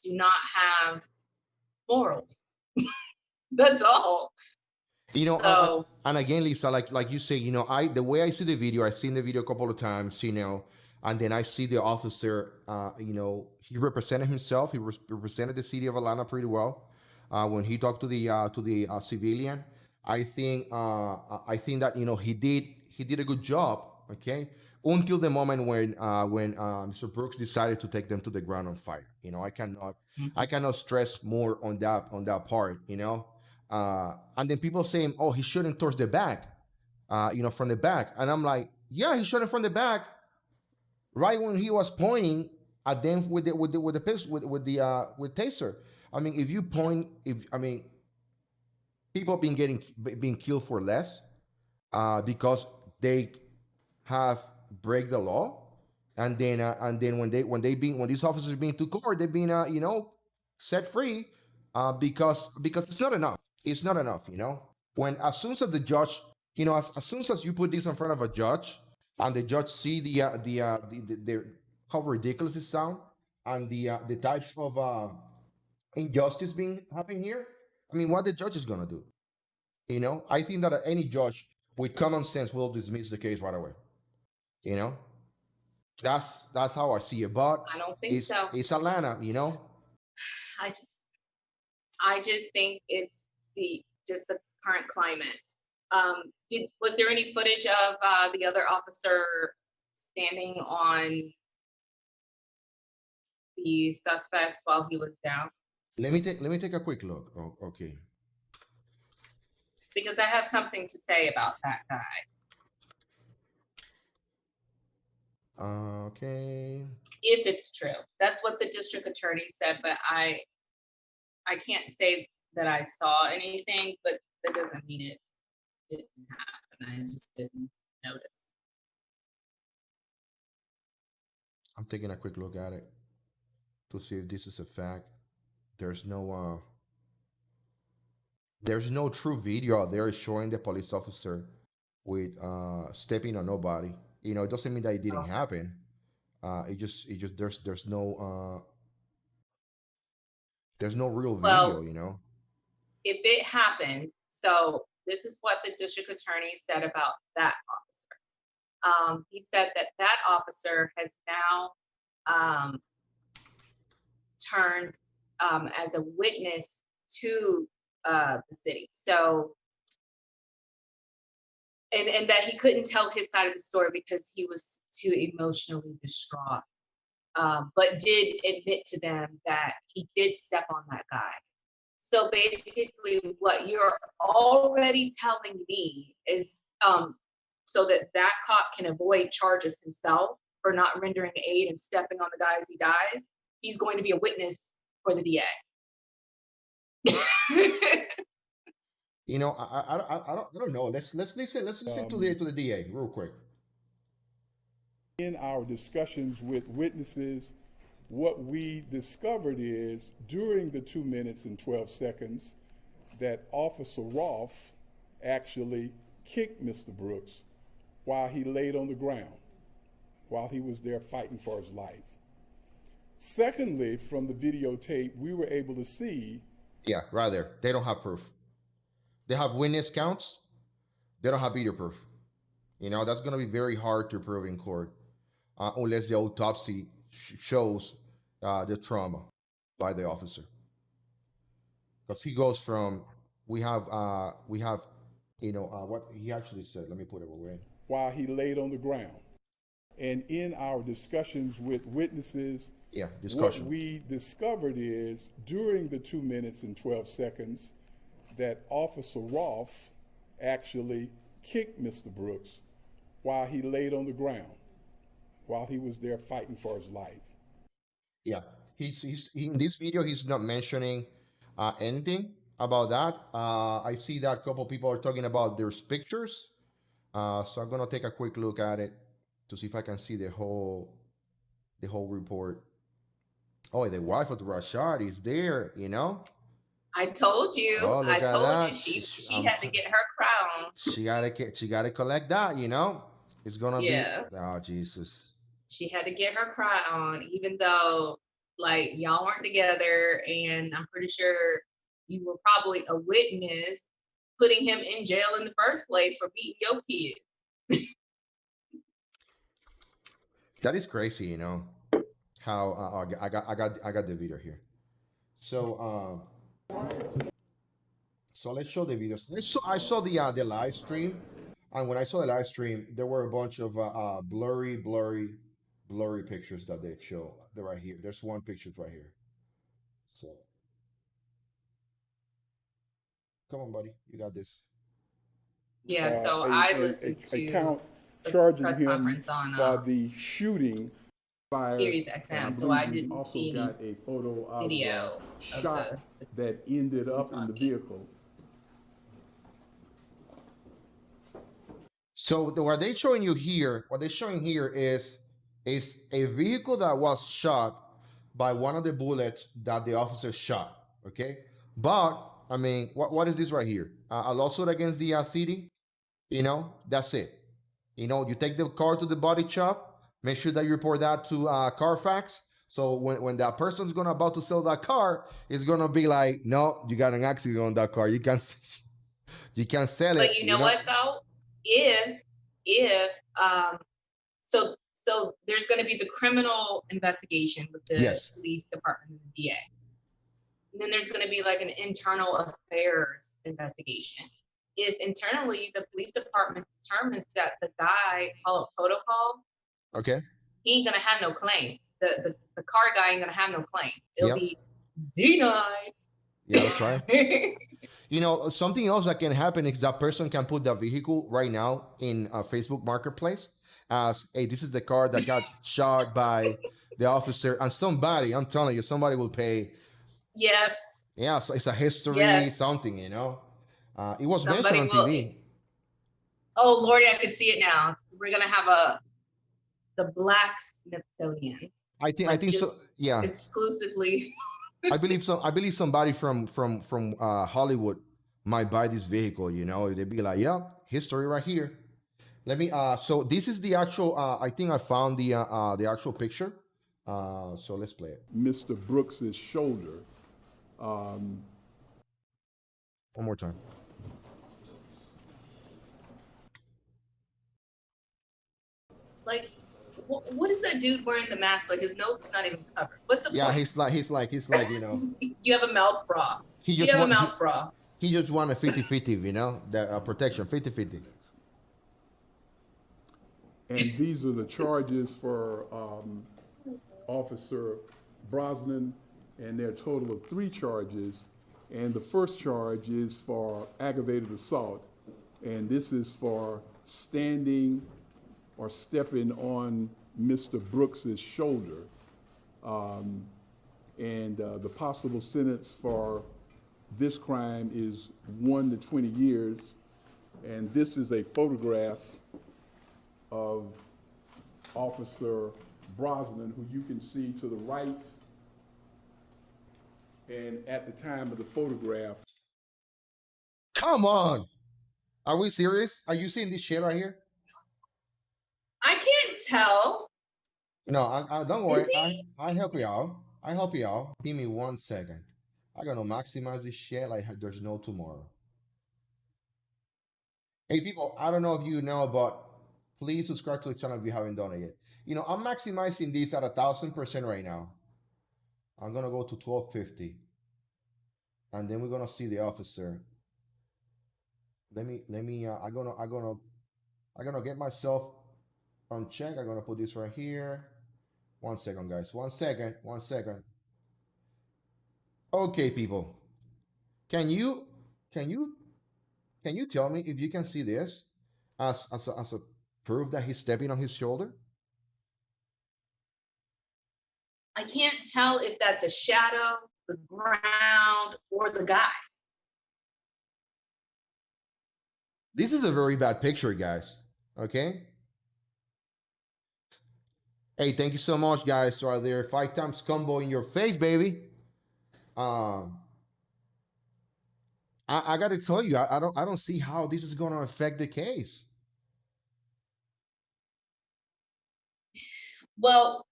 do not have morals. That's all. And again, Lisa, like you say, the way I see the video, I've seen the video a couple of times, and then I see the officer, he represented himself. He represented the city of Atlanta pretty well. When he talked to the civilian, I think that he did a good job. Okay, until the moment when Mr. Brooks decided to take them to the ground on fire. I cannot stress more on that part. And then people saying, "Oh, he shouldn't towards the back," from the back, and I'm like, "Yeah, he shouldn't from the back." Right when he was pointing at them with taser. I mean, if you point, people being killed for less because they have break the law, and then when these officers being to court, they've been set free because it's not enough. It's not enough. When as soon as the judge, as soon as you put this in front of a judge, and the judge see the how ridiculous it sound and the types of injustice being happening here. I mean, what the judge is gonna do? I think that any judge with common sense will dismiss the case right away. That's how I see it. But I don't think so. It's Atlanta. I just think it's the current climate. Was there any footage of the other officer standing on the suspect while he was down? Let me take a quick look. Oh, okay. Because I have something to say about that guy. Okay. If it's true, that's what the district attorney said, but I can't say that I saw anything, but that doesn't mean it didn't happen. I just didn't notice. I'm taking a quick look at it to see if this is a fact. There's no true video out there showing the police officer with stepping on nobody. You know, it doesn't mean that it didn't happen. It just there's no real video, you know. If it happened, so this is what the district attorney said about that officer. He said that that officer has now turned as a witness to the city. So, and that he couldn't tell his side of the story because he was too emotionally distraught. But did admit to them that he did step on that guy. So basically what you're already telling me is so that that cop can avoid charges himself for not rendering aid and stepping on the guy as he dies, he's going to be a witness for the DA. You know, I don't know. Let's listen to the DA real quick. In our discussions with witnesses, what we discovered is during the 2 minutes and 12 seconds that Officer Rolfe actually kicked Mr. Brooks while he laid on the ground, while he was there fighting for his life. Secondly, from the videotape, we were able to see. Yeah, right there. They don't have proof. They have witness counts. They don't have video proof. You know, that's going to be very hard to prove in court unless the autopsy shows the trauma by the officer. Because he goes from, we have, you know, what he actually said. Let me put it away. While he laid on the ground. And in our discussions with witnesses, what we discovered is during the 2 minutes and 12 seconds that Officer Rolfe actually kicked Mr. Brooks while he laid on the ground, while he was there fighting for his life. Yeah, he's in this video, he's not mentioning anything about that. I see that a couple people are talking about there's pictures. So I'm gonna take a quick look at it to see if I can see the whole report. Oh, the wife of Rayshard is there, you know? I told you. Oh, I told you she had to get her crown. She gotta collect that, you know? It's gonna be oh Jesus. She had to get her crown, even though like y'all weren't together, and I'm pretty sure you were probably a witness putting him in jail in the first place for beating your kids. That is crazy, you know. How I got the video here. So so let's show the videos. I saw the live stream, and when I saw the live stream, there were a bunch of blurry pictures that they show. They're right here. There's one picture right here. So come on, buddy, you got this. Yeah. So I listened to count the charging press him conference on for the shooting. Sirius XM, so I didn't also see any got a photo of video the shot that ended up in the vehicle. So what they're showing you here, is a vehicle that was shot by one of the bullets that the officer shot. Okay, but I mean, what is this right here? A lawsuit against the city. You know, that's it. You know, you take the car to the body shop. Make sure that you report that to Carfax. So when that person's about to sell that car, it's gonna be like, no, you got an accident on that car. You can't sell it. But you know what though? If so there's going to be the criminal investigation with the police department and the DA. And then there's going to be like an internal affairs investigation. If internally the police department determines that the guy followed protocol, okay, he ain't gonna have no claim. The car guy ain't gonna have no claim. It'll be denied. Yeah, that's right. You know, something else that can happen is that person can put that vehicle right now in a Facebook Marketplace as, hey, this is the car that got shot by the officer, and somebody, I'm telling you, somebody will pay. Yes. Yeah, so it's a history, something, you know. It was mentioned on TV. Oh, Lordy, I could see it now. We're gonna have the Black Smithsonian. I think Like so. just Yeah, exclusively. I believe so. I believe somebody from Hollywood might buy this vehicle. You know, they'd be like, "Yeah, history right here." Let me. So this is the actual. I think I found the actual picture. So let's play it. Mr. Brooks's shoulder. One more time. Like, what is that dude wearing the mask? Like his nose is not even covered. What's the Yeah, point? he's like you know. You have a mouth bra. He just want a 50-50, you know, the protection 50-50. And these are the charges for Officer Brosnan, and there are a total of 3 charges. And the first charge is for aggravated assault, and this is for standing or stepping on Mr. Brooks's shoulder. The possible sentence for this crime is 1 to 20 years. And this is a photograph of Officer Brosnan, who you can see to the right. And at the time of the photograph. Come on. Are we serious? Are you seeing this shit right here? I can't tell. No, I don't worry. I help you out. I help you out. Give me 1 second. I'm gonna maximize this shit like there's no tomorrow. Hey people, I don't know if you know, but please subscribe to the channel if you haven't done it yet. You know, I'm maximizing this at 1,000% right now. I'm gonna go to 1250, and then we're gonna see the officer. I'm gonna get myself on check. I'm gonna put this right here. 1 second, guys. 1 second. 1 second. Okay, people. Can you tell me if you can see this as a proof that he's stepping on his shoulder? I can't tell if that's a shadow, the ground, or the guy. This is a very bad picture, guys. Okay. Hey, thank you so much, guys. Right there, 5 times combo in your face, baby. I got to tell you, I don't see how this is going to affect the case. Well,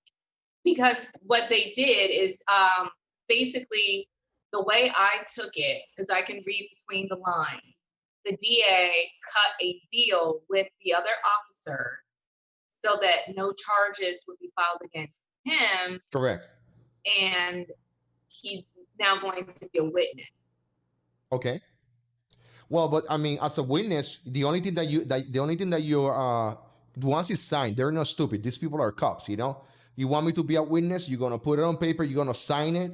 because what they did is basically the way I took it, because I can read between the lines, the DA cut a deal with the other officer so that no charges would be filed against him. Correct. And he's now going to be a witness. Okay. Well, but I mean, as a witness, the only thing that you once it's signed, they're not stupid. These people are cops, you know. You want me to be a witness? You're gonna put it on paper. You're gonna sign it,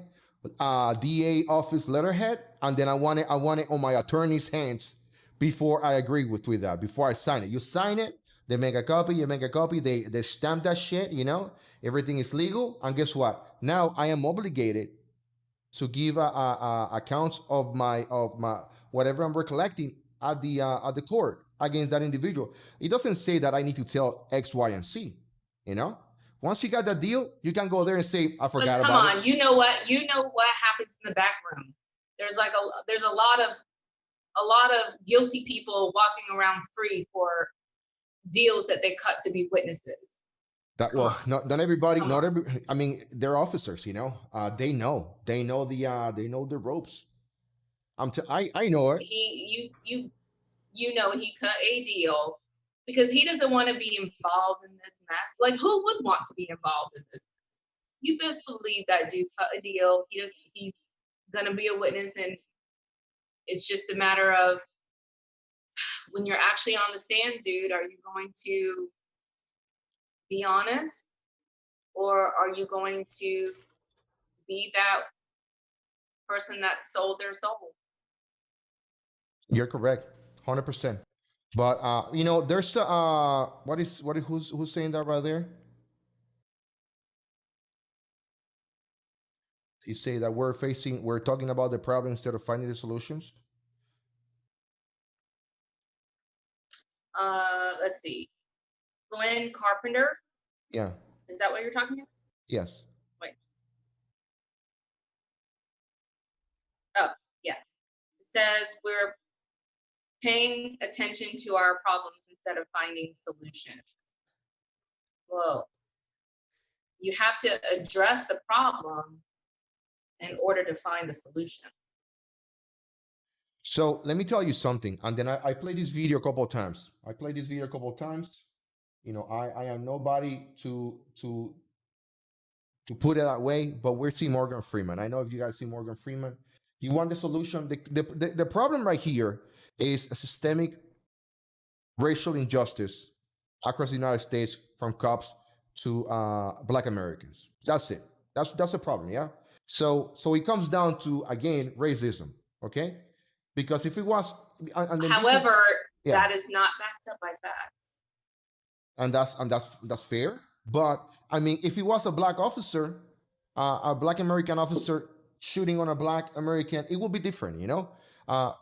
DA office letterhead, and then I want it on my attorney's hands before I agree with that. Before I sign it, you sign it. They make a copy. You make a copy. They stamp that shit. You know, everything is legal. And guess what? Now I am obligated to give accounts of my whatever I'm recollecting at the court against that individual. It doesn't say that I need to tell X, Y, and Z. You know, once you got that deal, you can go there and say, I forgot about it. Come on, you know what happens in the back room. There's a lot of guilty people walking around free for deals that they cut to be witnesses. Not everybody. I mean, they're officers. You know, they know the ropes. I know it. You know he cut a deal because he doesn't want to be involved in this mess. Like, who would want to be involved in this mess? You best believe that dude cut a deal. He's gonna be a witness, and it's just a matter of when you're actually on the stand, dude, are you going to be honest, or are you going to be that person that sold their soul? You're correct, 100%. But you know, there's who's saying that right there? He say that we're talking about the problem instead of finding the solutions. Let's see, Glenn Carpenter. Yeah. Is that what you're talking about? Yes. Wait. Oh, yeah. It says we're paying attention to our problems instead of finding solutions. Well, you have to address the problem in order to find the solution. So let me tell you something. And then I played this video a couple of times. You know, I am nobody to put it that way, but we're seeing Morgan Freeman. I know if you guys see Morgan Freeman, you want the solution. The problem right here is a systemic racial injustice across the United States from cops to Black Americans. That's it. That's the problem. Yeah. So it comes down to, again, racism. Okay. Because if it was, however, that is not backed up by facts. And that's fair. But I mean, if it was a Black officer, a Black American officer shooting on a Black American, it would be different. You know,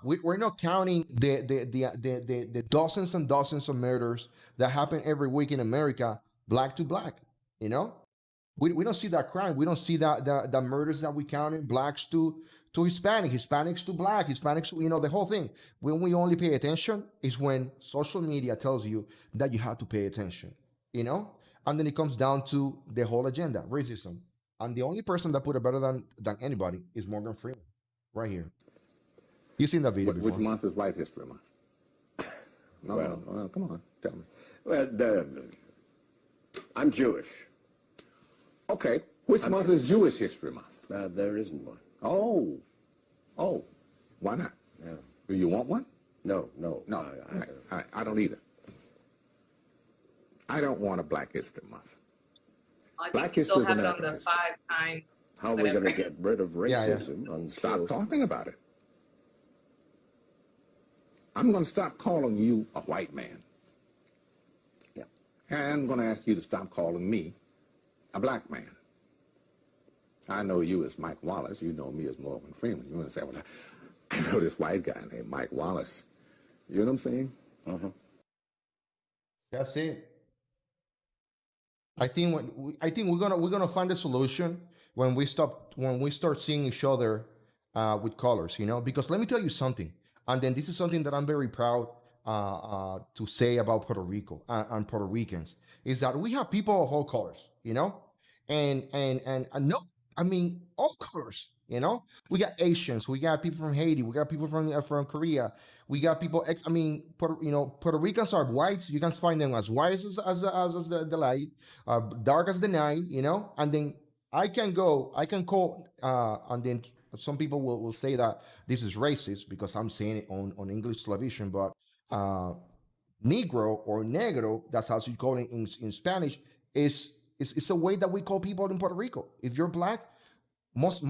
we're not counting the dozens and dozens of murders that happen every week in America, Black to Black. You know, we don't see that crime. We don't see the murders that we count in Blacks to Hispanic, Hispanics to Black, Hispanics, you know, the whole thing. When we only pay attention is when social media tells you that you have to pay attention, you know? And then it comes down to the whole agenda, racism. And the only person that put it better than anybody is Morgan Freeman, right here. You've seen that video before. Which month is White History Month? No, come on, tell me. Well, I'm Jewish. Okay, which month is Jewish History Month? There isn't one. Oh, why not? Yeah. Do you want one? No. I don't either. I don't want a Black History Month. I Black think you history still is have it on American the history. 5-time. How are we going to get rid of racism? Stop talking about it. I'm going to stop calling you a white man. Yeah. And I'm going to ask you to stop calling me a Black man. I know you as Mike Wallace. You know me as Morgan Freeman. You want to say, well, I know this white guy named Mike Wallace. You know what I'm saying? Uh-huh. That's it. I think we're gonna find a solution when we start seeing each other with colors, you know. Because let me tell you something, and then this is something that I'm very proud to say about Puerto Rico and Puerto Ricans, is that we have people of all colors, you know, and no, I mean all colors, you know. We got Asians, we got people from Haiti, we got people from Korea, we got people. Puerto Ricans are whites. You can find them as white as the light, dark as the night, you know. And then I can call, and then some people will say that this is racist because I'm saying it on English television, but Negro or negro, that's how you call it in Spanish, is a way that we call people in Puerto Rico. If you're Black, most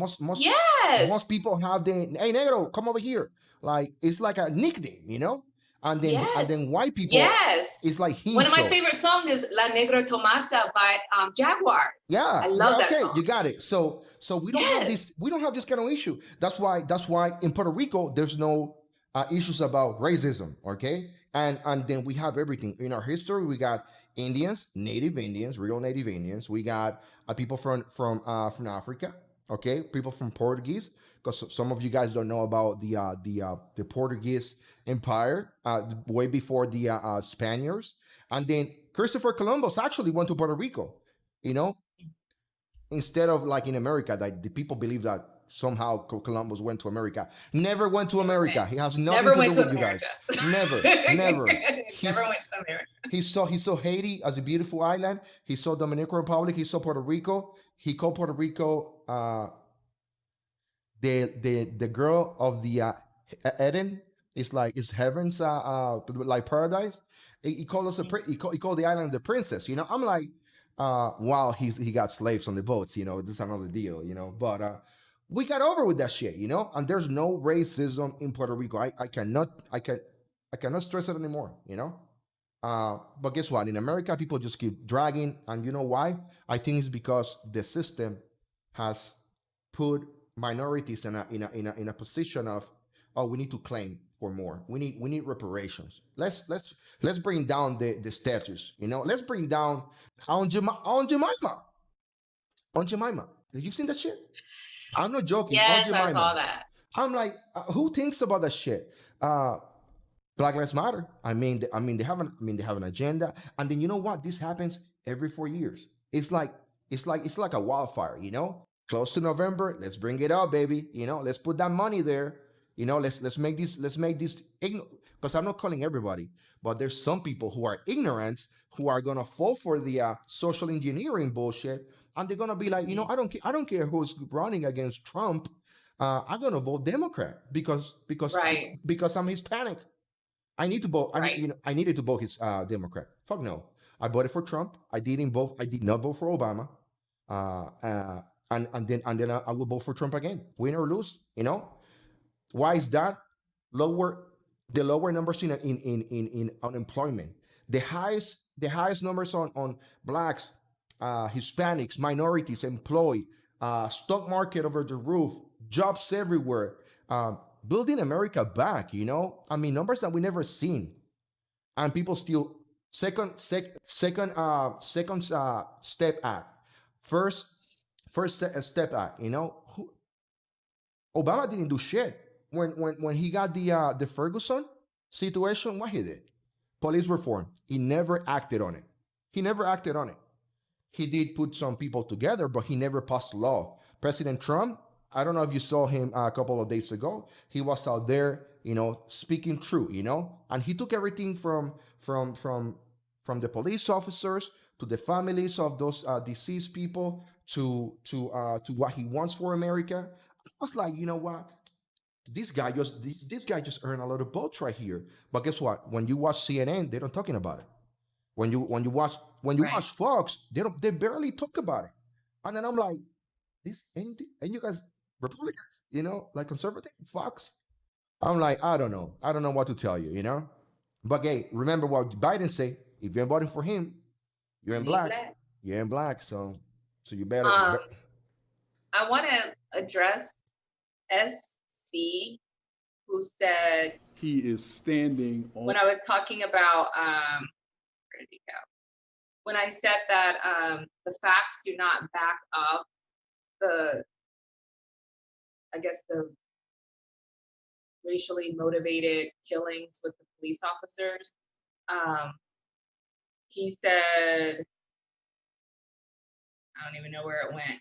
people have the hey negro, come over here. Like it's like a nickname, you know. And then white people, it's like one of my favorite songs is La Negra Tomasa by Jaguars. Yeah, I love that song. You got it. So we don't have this. We don't have this kind of issue. That's why in Puerto Rico there's no issues about racism. Okay, and then we have everything in our history. We got Indians, native Indians, real native Indians. We got people from Africa. Okay, people from Portuguese, because some of you guys don't know about the Portuguese Empire way before the Spaniards. And then Christopher Columbus actually went to Puerto Rico, you know, instead of like in America that the people believe that somehow Columbus went to America. Never went to America. He has nothing to do with you guys. Never. Never went to America. He saw Haiti as a beautiful island. He saw Dominican Republic. He saw Puerto Rico. He called Puerto Rico the girl of the Eden. It's heaven's like paradise. He called us he called the island the princess. You know, I'm like, wow, he got slaves on the boats. You know, this is another deal. You know, but we got over with that shit. You know, and there's no racism in Puerto Rico. I cannot stress it anymore. You know. But guess what? In America, people just keep dragging, and you know why? I think it's because the system has put minorities in a position of, oh, we need to claim for more. We need reparations. Let's bring down the status. Let's bring down on Jemima. On Jemima. Have you seen that shit? I'm not joking. On Yes, I Jemima. saw that. I'm like, who thinks about that shit? Black Lives Matter. They have an agenda, and then you know what? This happens every 4 years. It's like a wildfire. Close to November. Let's bring it up, baby. Let's put that money there. Let's make this because I'm not calling everybody, but there's some people who are ignorant who are gonna fall for the social engineering bullshit, and they're gonna be like, I don't care who's running against Trump. I'm gonna vote Democrat because Right. because I'm Hispanic. I need to vote. Right. I needed to vote his Democrat. Fuck no. I voted for Trump. I didn't vote. I did not vote for Obama. And then I will vote for Trump again, win or lose. Why is that? The lower numbers in unemployment, the highest numbers on blacks, Hispanics, minorities employed, stock market over the roof, jobs everywhere, building America back. Numbers that we never seen, and people still second step act, first step act. Obama didn't do shit when he got the Ferguson situation. What he did, police reform. He never acted on it. He did put some people together, but he never passed law. President Trump, I don't know if you saw him a couple of days ago. He was out there, speaking true, and he took everything from the police officers to the families of those deceased people to what he wants for America. I was like, you know what? This guy just earned a lot of votes right here. But guess what? When you watch CNN, they don't talking about it. When you watch Fox, they barely talk about it. And then I'm like, and you guys Republicans, like conservative Fox. I'm like, I don't know what to tell you, But hey, remember what Biden say: if you're voting for him, you're in black. You're in black, so you better. I want to address SC, who said he is standing on. When I was talking about where did he go? When I said that the facts do not back up the racially motivated killings with the police officers. He said, I don't even know where it went,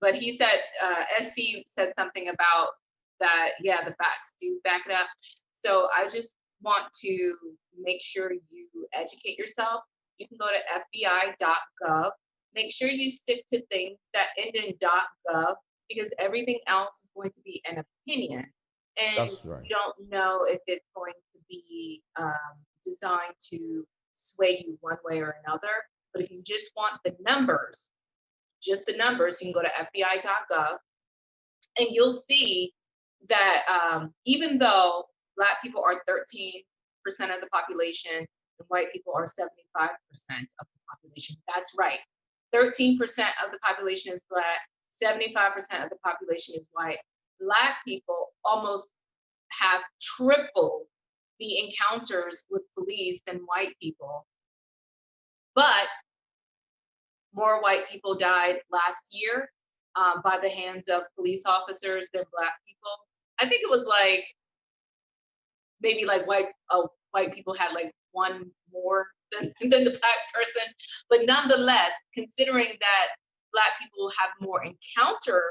but he said, SC said something about that, yeah, the facts do back it up. So I just want to make sure you educate yourself. You can go to FBI.gov. Make sure you stick to things that end in .gov, because everything else is going to be an opinion. And That's right. You don't know if it's going to be designed to sway you one way or another. But if you just want the numbers, just the numbers, you can go to FBI.gov, and you'll see that even though Black people are 13% of the population and white people are 75% of the population, that's right. 13% of the population is Black, 75% of the population is white. Black people almost have triple the encounters with police than white people. But more white people died last year by the hands of police officers than Black people. I think it was like, maybe like white people had like one more than the Black person. But nonetheless, considering that Black people have more encounter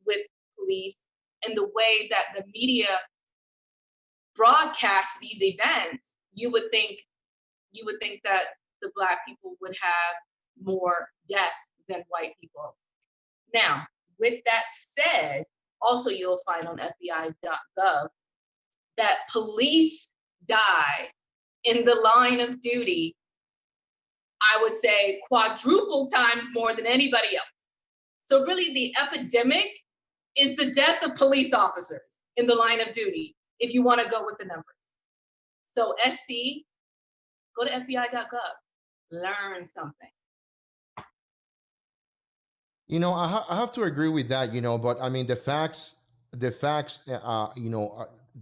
with police and the way that the media broadcasts these events, you would think that the Black people would have more deaths than white people. Now, with that said, also you'll find on FBI.gov that police die in the line of duty, I would say quadruple times more than anybody else. So really the epidemic is the death of police officers in the line of duty, if you want to go with the numbers. So SC, go to FBI.gov, learn something. I have to agree with that, but I mean, the facts,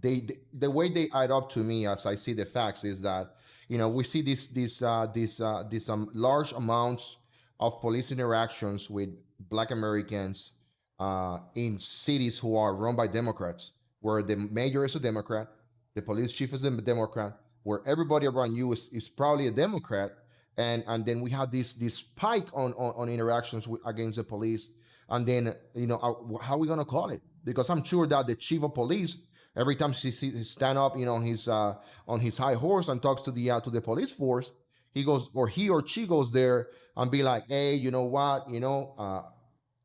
the way they add up to me as I see the facts is that we see these large amounts of police interactions with Black Americans in cities who are run by Democrats, where the mayor is a Democrat, the police chief is a Democrat, where everybody around you is probably a Democrat, and then we have this spike on interactions against the police, and then how are we gonna call it? Because I'm sure that the chief of police, every time he stand up, on his high horse and talks to the police force, he goes, or he or she goes there and be like, hey, you know what,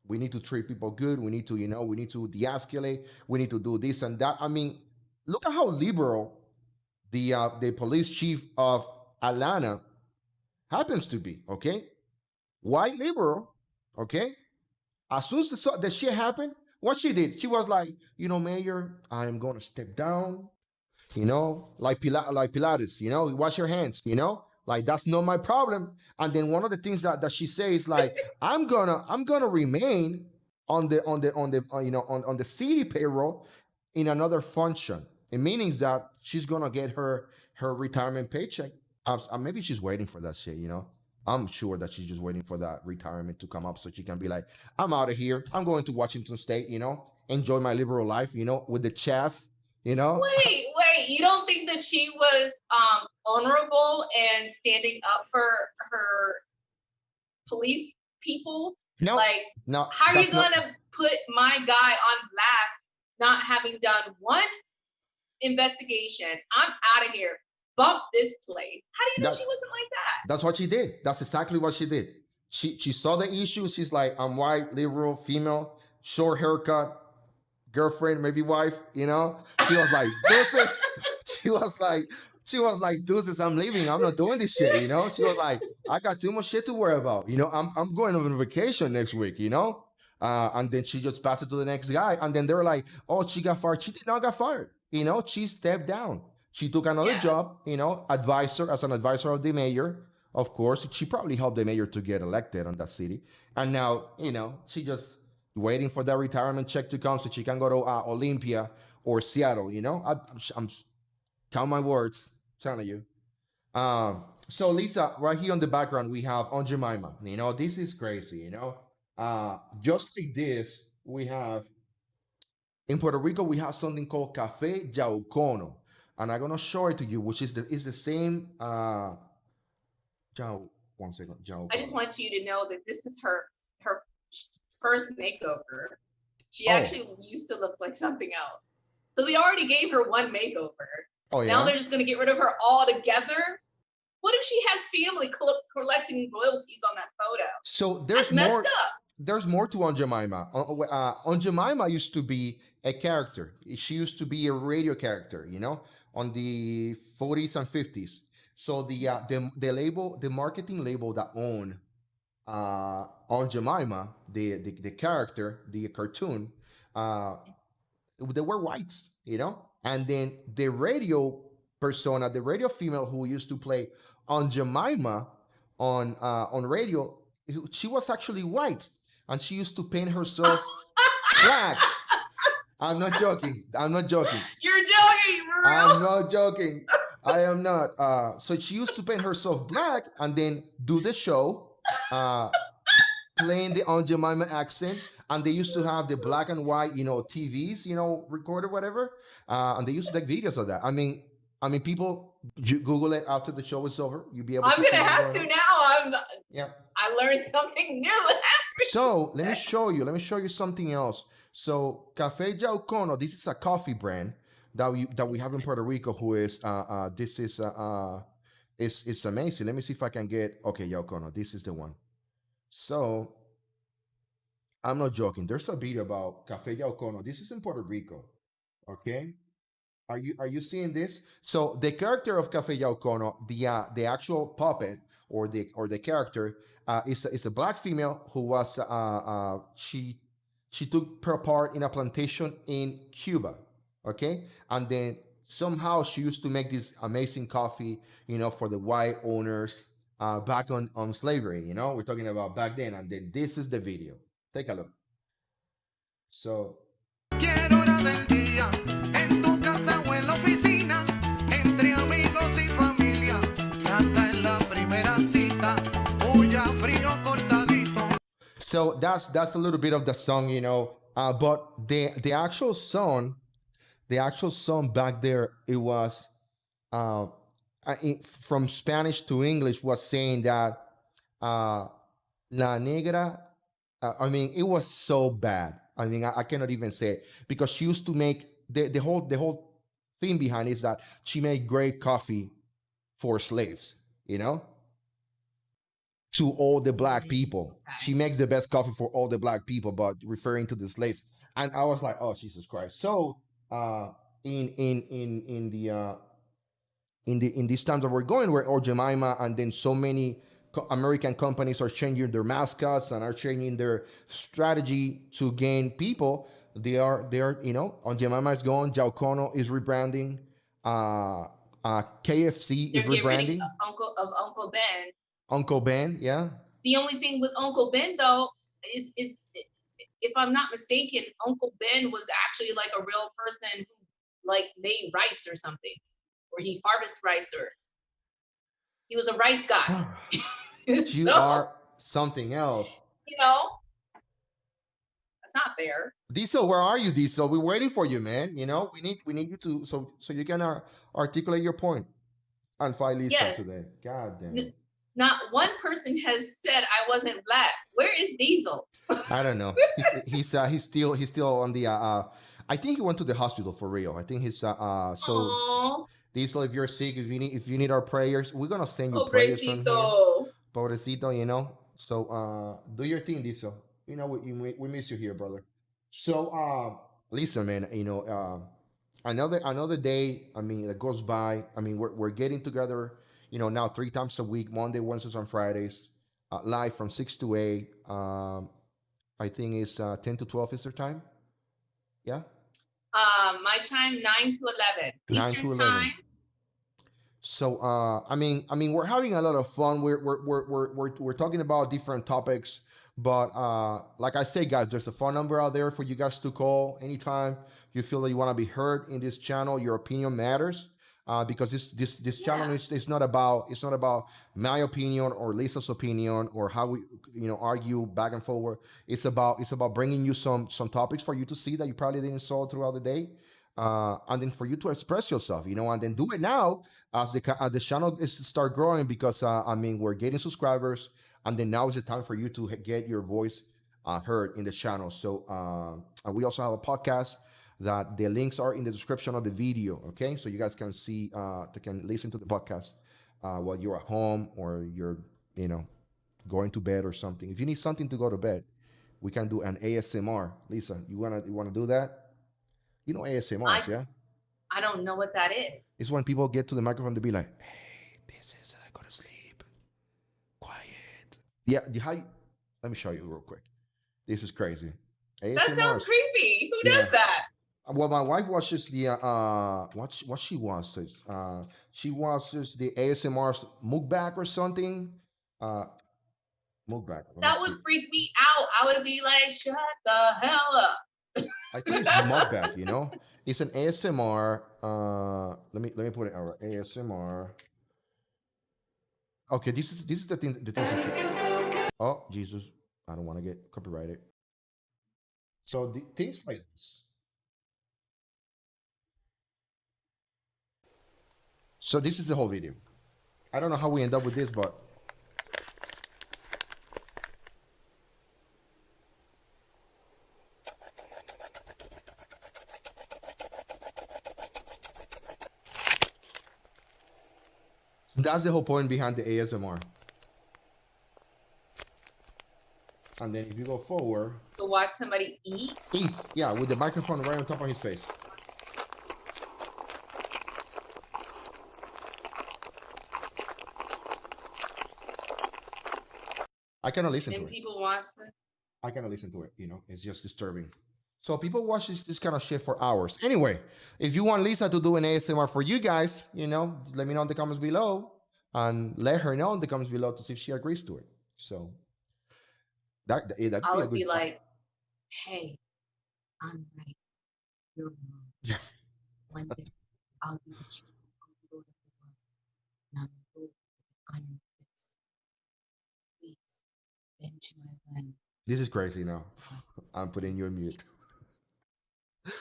we need to treat people good. We need to, we need to de-escalate. We need to do this and that. I mean, look at how liberal the police chief of Atlanta happens to be. Okay, white liberal. Okay, as soon as the shit happened, what she did, she was like, Mayor, I am going to step down. Like Pilates. Wash your hands. Like, that's not my problem. And then one of the things that she says, like, I'm gonna remain on the city payroll in another function. It means that she's gonna get her retirement paycheck. Maybe she's waiting for that shit. I'm sure that she's just waiting for that retirement to come up so she can be like, I'm out of here. I'm going to Washington State. Enjoy my liberal life. With the chest. Wait, you don't think that she was honorable and standing up for her police people? No, no. How are you gonna put my guy on blast, not having done one investigation? I'm out of here. Bump this place. How do you know she wasn't like that? That's what she did. That's exactly what she did. She saw the issue. She's like, I'm white, liberal, female, short haircut, girlfriend, maybe wife, She was like, deuces. She was like, deuces, I'm leaving. I'm not doing this shit, She was like, I got too much shit to worry about. I'm going on vacation next week, and then she just passed it to the next guy. And then they were like, oh, she got fired. She did not get fired. She stepped down. She took another job, advisor, as an advisor of the mayor. Of course, she probably helped the mayor to get elected on that city. And now, she just waiting for that retirement check to come so she can go to Olympia or Seattle, I'm count my words, telling you. So Lisa, right here on the background, we have Aunt Jemima. This is crazy, just like this, we have, in Puerto Rico, we have something called Café Yaucono. And I'm going to show it to you, which is the same, one second, I just want you to know that this is her first makeover. She actually used to look like something else. So they already gave her one makeover. Oh, yeah? Now they're just going to get rid of her altogether. What if she has family collecting royalties on that photo? So there's That's more. Messed up. There's more to Aunt Jemima. Aunt Jemima used to be a character. She used to be a radio character, on the 40s and 50s. So the label, the marketing label that owned Aunt Jemima, the character, the cartoon, they were whites, and then the radio persona, the radio female who used to play Aunt Jemima on radio, she was actually white, and she used to paint herself black. I'm not joking. You're joking, bro. I'm not joking. I am not. So she used to paint herself black and then do the show, playing the Aunt Jemima accent. And they used to have the black and white, TVs, recorded, whatever. And they used to take videos of that. I mean, people, Google it after the show is over. You'll be able to. I'm gonna have to now. Yeah. I learned something new. So let me show you something else. So Café Yaucono, this is a coffee brand that we have in Puerto Rico. Who is this is it's amazing. Let me see if I can get Yaucono. This is the one. So I'm not joking. There's a video about Café Yaucono. This is in Puerto Rico. Okay. Are you seeing this? So the character of Café Yaucono, the actual puppet or the character is a black female who was she took her part in a plantation in Cuba. Okay, and then somehow she used to make this amazing coffee, for the white owners back on slavery. We're talking about back then, and then this is the video. Take a look. So. Quiero hora del día en tu casa. So that's a little bit of the song, you know. But the actual song back there, it was from Spanish to English was saying that uh, La Negra. I mean, it was so bad. I mean, I cannot even say it because she used to make the whole thing behind it is that she made great coffee for slaves. You know, to all the black people. She makes the best coffee for all the black people, but referring to the slaves. And I was like, oh Jesus Christ. So in these times that we're going, where or Jemima, and then so many American companies are changing their mascots and are changing their strategy to gain people. They are on Jemima is gone. Jaucono is rebranding. KFC is They're getting rid rebranding. of Uncle Ben. Uncle Ben, yeah. The only thing with Uncle Ben though is if I'm not mistaken, Uncle Ben was actually like a real person who like made rice or something, or he harvested rice, or he was a rice guy. You are something else. You know, that's not fair. Diesel, where are you, Diesel? We're waiting for you, man. You know, we need you to so you can articulate your point and fight Lisa Yes. today. God damn it. Not one person has said I wasn't black. Where is Diesel? I don't know. He's still on the I think he went to the hospital for real. I think he's so Aww. Diesel, if you're sick, if you need our prayers, we're gonna send you prayers from here. Pobrecito. Pobrecito, you know. So do your thing, Diesel. You know we miss you here, brother. So Lisa, man, you know, another day, I mean, that goes by. I mean, we're getting together, you know, now 3 times a week, Monday, Wednesdays, and Fridays, live from 6 to 8. I think it's 10 to 12 Eastern time. Yeah. My time 9 to 11 9 Eastern to 11. time. So I mean, we're having a lot of fun. We're talking about different topics, but like I say, guys, there's a phone number out there for you guys to call anytime you feel that you want to be heard in this channel. Your opinion matters. Because this channel is not about my opinion or Lisa's opinion or how we argue back and forward. It's about bringing you some topics for you to see that you probably didn't saw throughout the day, and then for you to express yourself, and then do it now as the channel is to start growing, because I mean, we're getting subscribers, and then now is the time for you to get your voice heard in the channel. So and we also have a podcast that the links are in the description of the video. Okay, so you guys can see, can listen to the podcast while you're at home or you're, going to bed or something. If you need something to go to bed, we can do an ASMR. Lisa, you wanna do that? You know ASMR, yeah? I don't know what that is. It's when people get to the microphone to be like, "Hey, this is go to sleep, quiet." Yeah, let me show you real quick. This is crazy. That sounds creepy. Who does that? Well, my wife watches the what she watches. She watches the ASMR mukbang or something. Mukbang. That would freak me out. I would be like, shut the hell up. I think it's mukbang. It's an ASMR. Let me put it out. ASMR. Okay, this is the thing. Oh Jesus! I don't want to get copyrighted. So the things like this. So this is the whole video. I don't know how we end up with this, but that's the whole point behind the ASMR. And then if you go forward, to watch somebody eat, yeah, with the microphone right on top of his face. I cannot listen to it. And people watch this. I cannot listen to it. It's just disturbing. So people watch this kind of shit for hours. Anyway, if you want Lisa to do an ASMR for you guys, let me know in the comments below, and let her know in the comments below to see if she agrees to it. So that'd be I would a good be like, hey, I'm right. You're wrong. Yeah. One day I'll be the chief. Now I'm this. Please bend to my line This is crazy now. I'm putting you on mute.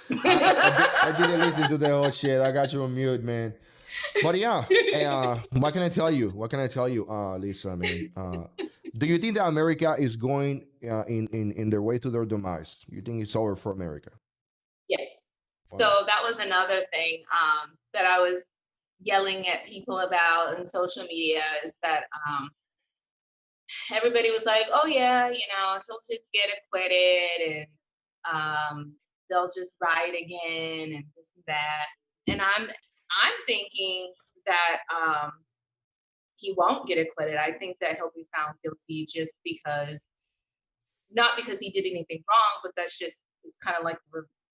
I didn't listen to the whole shit. I got you on mute, man. But yeah, what can I tell you? What can I tell you, Lisa, man? Do you think that America is going in their way to their demise? You think it's over for America? Yes. So that was another thing that I was yelling at people about in social media is that everybody was like, oh yeah, he'll just get acquitted and they'll just riot again and this and that. And I'm thinking that he won't get acquitted. I think that he'll be found guilty just because, not because he did anything wrong, but that's just, it's kind of like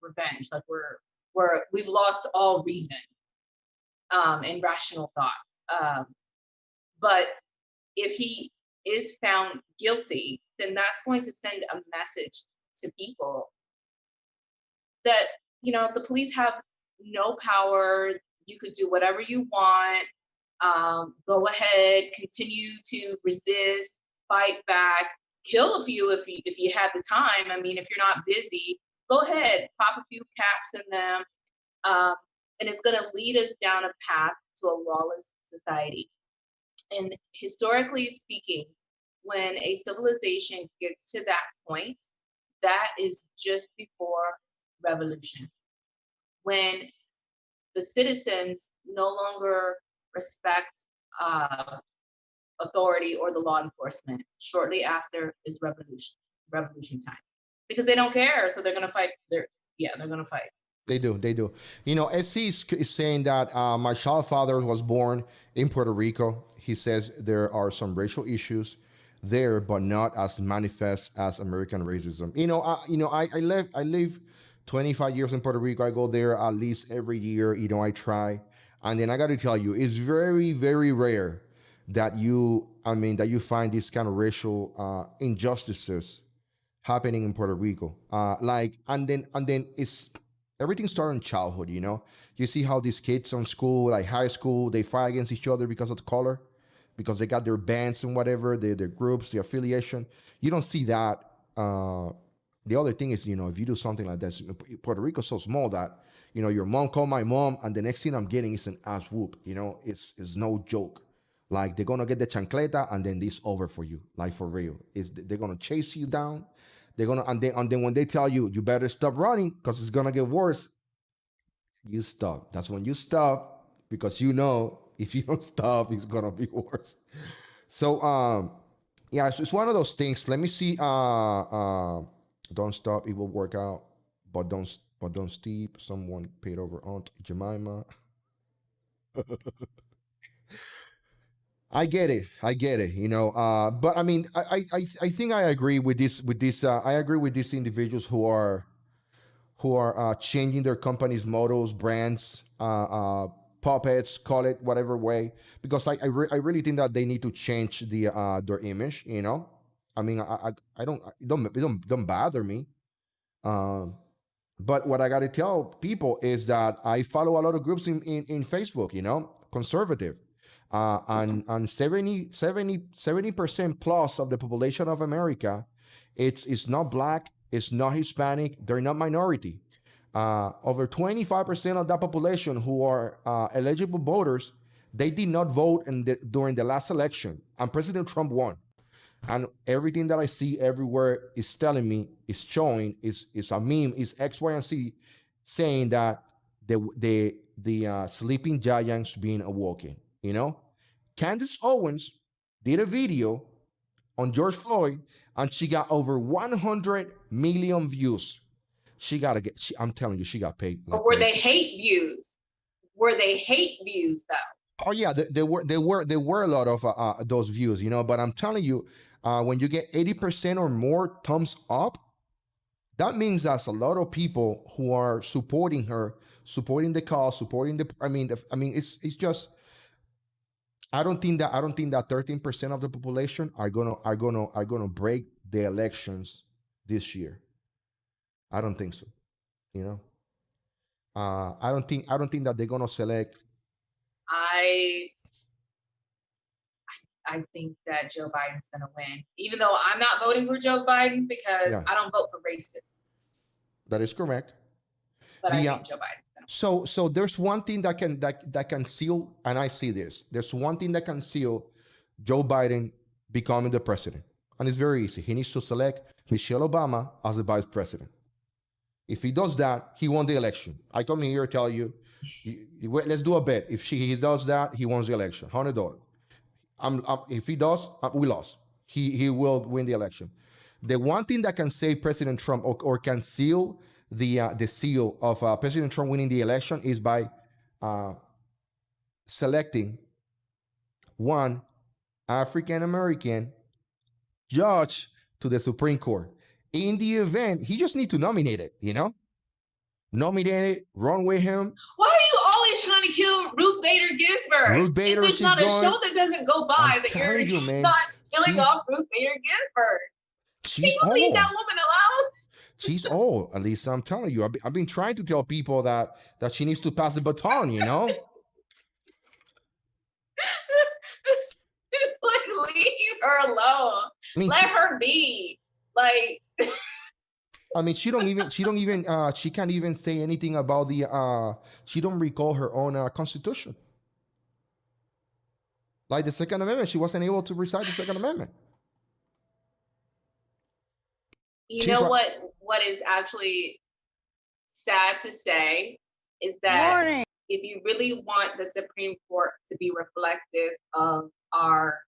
revenge. Like we've lost all reason and rational thought. But if he is found guilty, then that's going to send a message to people that, the police have no power. You could do whatever you want. Go ahead, continue to resist, fight back, kill a few if you have the time. I mean, if you're not busy, go ahead, pop a few caps in them. And it's going to lead us down a path to a lawless society. And historically speaking, when a civilization gets to that point, that is just before revolution. When the citizens no longer respect authority or the law enforcement, shortly after is revolution time, because they don't care, so they're gonna fight. They're gonna fight. They do. They do. SC is saying that my child father was born in Puerto Rico. He says there are some racial issues there, but not as manifest as American racism. I live 25 years in Puerto Rico. I go there at least every year. I try, and then I got to tell you, it's very, very rare that you find these kind of racial injustices happening in Puerto Rico. And then it's everything starts in childhood. You see how these kids on school, like high school, they fight against each other because of the color, because they got their bands and whatever, their groups, the affiliation. You don't see that. The other thing is, if you do something like this, Puerto Rico's so small that, your mom called my mom, and the next thing I'm getting is an ass whoop. It's no joke. Like, they're gonna get the chancleta, and then this over for you, like for real. They're gonna chase you down. They're gonna and then when they tell you you better stop running because it's gonna get worse, you stop. That's when you stop, because if you don't stop, it's gonna be worse. So yeah, it's one of those things. Let me see. Don't stop, it will work out, but don't steep. Someone paid over Aunt Jemima. I get it. But I mean, I think I agree with this. I agree with these individuals who are changing their company's mottos, brands, puppets, call it whatever way, because I really think that they need to change their image. I mean, I don't, it don't bother me. But what I got to tell people is that I follow a lot of groups in Facebook, conservative. And 70% plus of the population of America, it's not black, it's not Hispanic, they're not minority. Over 25% of that population who are eligible voters, they did not vote during the last election, and President Trump won. And everything that I see everywhere is telling me, is showing, is a meme, is X, Y, and Z, saying that the sleeping giants being awoken. Candace Owens did a video on George Floyd, and she got over 100 million views. I'm telling you, she got paid. But were they hate views? Were they hate views though? Oh yeah, there were a lot of those views, But I'm telling you, when you get 80% or more thumbs up, that means that's a lot of people who are supporting her, supporting the cause, supporting the. I mean, it's just. I don't think that 13% of the population are gonna break the elections this year. I don't think so. I don't think that they're gonna select. I think that Joe Biden's going to win, even though I'm not voting for Joe Biden because I don't vote for racists. That is correct. But I think Joe Biden's going to So win. so there's one thing that can seal, and I see this. There's one thing that can seal Joe Biden becoming the president, and it's very easy. He needs to select Michelle Obama as the vice president. If he does that, he won the election. I come here to tell you, let's do a bet. If he does that, he wins the election. $100. If he does, we lost. He will win the election. The one thing that can save President Trump or can seal the seal of President Trump winning the election is by selecting one African American judge to the Supreme Court. In the event, he just need to nominate it, nominate it, run with him. Why are you always trying to kill Ruth Bader Ginsburg? Ruth Bader, there's not a show that doesn't go by that you're not killing off Ruth Bader Ginsburg. Can you leave that woman alone? She's old. At least I'm telling you. I've been trying to tell people that she needs to pass the baton, It's like, leave her alone. Let her be. Like, I mean, she can't even say anything about she don't recall her own constitution. Like the Second Amendment, she wasn't able to recite the Second Amendment. You know what is actually sad to say is that if you really want the Supreme Court to be reflective of our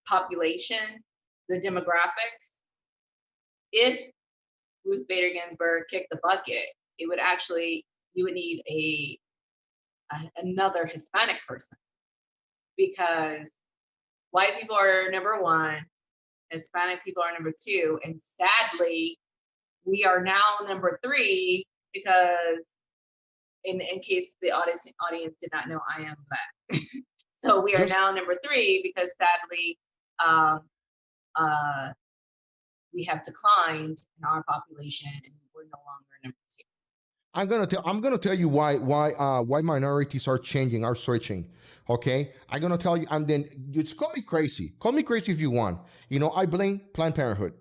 population, the demographics, if Ruth Bader Ginsburg kicked the bucket, it would actually, you would need another Hispanic person, because white people are number one, Hispanic people are number two, and sadly, we are now number three because, in case the audience did not know, I am Black. So we are now number three because sadly, we have declined in our population, and we're no longer number two. I'm gonna tell you why minorities are switching. Okay, I'm gonna tell you, and then you just call me crazy. Call me crazy if you want. I blame Planned Parenthood.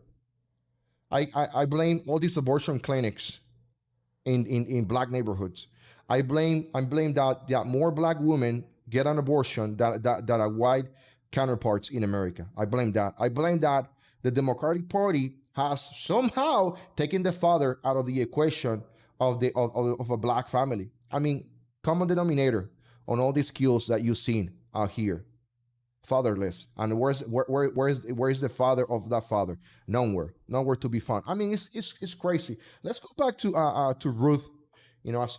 I blame all these abortion clinics in Black neighborhoods. I blame that more Black women get an abortion that are white counterparts in America. I blame that. I blame that the Democratic Party has somehow taken the father out of the equation of a Black family. I mean, common denominator on all these skills that you've seen out here, fatherless. And where is the father of that father? Nowhere to be found. I mean, it's crazy. Let's go back to Ruth.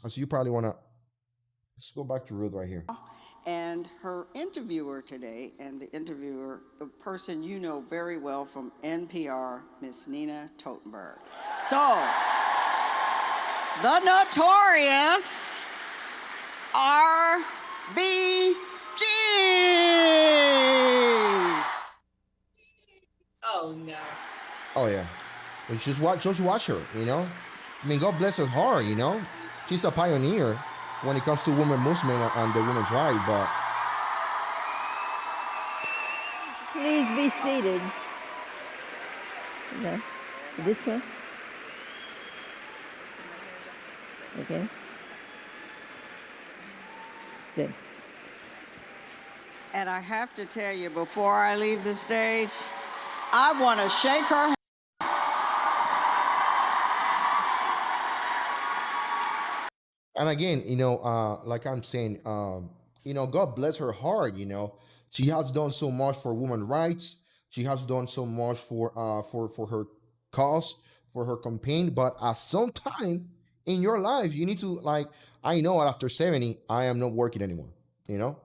As you probably wanna. Let's go back to Ruth right here. And her interviewer today, and the interviewer, the person you know very well from NPR, Miss Nina Totenberg. So, the notorious RBG. Oh no. Oh yeah. Just watch her. I mean, God bless her heart. She's a pioneer when it comes to women movement and the women's right, but please be seated. No, this one. Okay. Good. And I have to tell you, before I leave the stage, I want to shake her hand. And again, like I'm saying, God bless her heart. She has done so much for women's rights. She has done so much for her cause, for her campaign. But at some time in your life, you need to, I know after 70, I am not working anymore.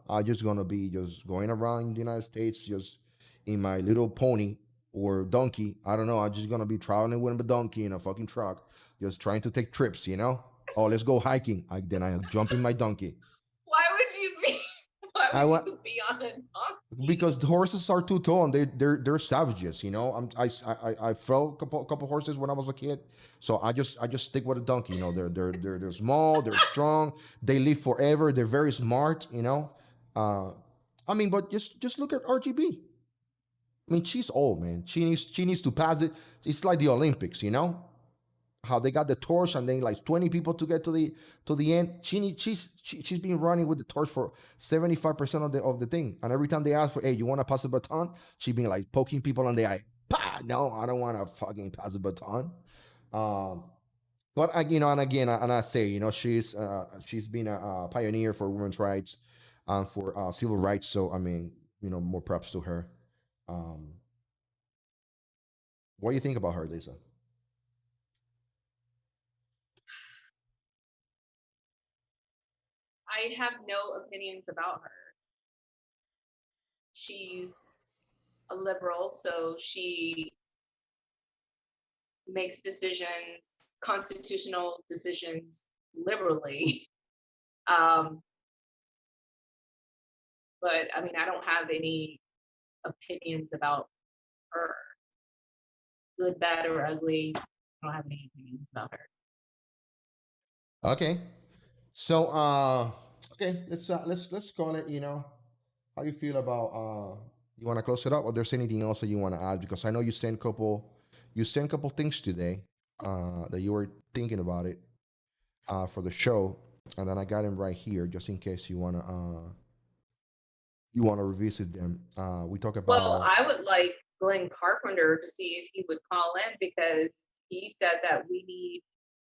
I'm just gonna be just going around the United States, just in my little pony or donkey. I don't know. I'm just gonna be traveling with a donkey in a fucking truck, just trying to take trips. Oh, let's go hiking. Then I jump in my donkey. Why would you be on a donkey? Because the horses are too tall and they're savages. I fell a couple horses when I was a kid, so I just stick with a donkey. They're small, they're strong, they live forever, they're very smart. I mean, but just look at RGB. I mean, she's old, man. She needs to pass it. It's like the Olympics, you know, how they got the torch and then like 20 people to get to the end. She's been running with the torch for 75% of the thing. And every time they ask for, hey, you want to pass the baton? She been like poking people on the eye. Bah, no, I don't want to fucking pass the baton. But and again, and I say, she's been a pioneer for women's rights, for civil rights. So I mean, more props to her. Um, what do you think about her, Lisa? I have no opinions about her. She's a liberal, so she makes decisions, constitutional decisions, liberally. But I mean, I don't have any opinions about her, good, bad, or ugly. I don't have any opinions about her. Okay. So okay, let's call it, how you feel about you want to close it up, or there's anything else that you want to add, because I know you sent couple things today that you were thinking about it for the show, and then I got them right here just in case you want to revisit them. We talk about Well, I would like Glenn Carpenter to see if he would call in, because he said that we need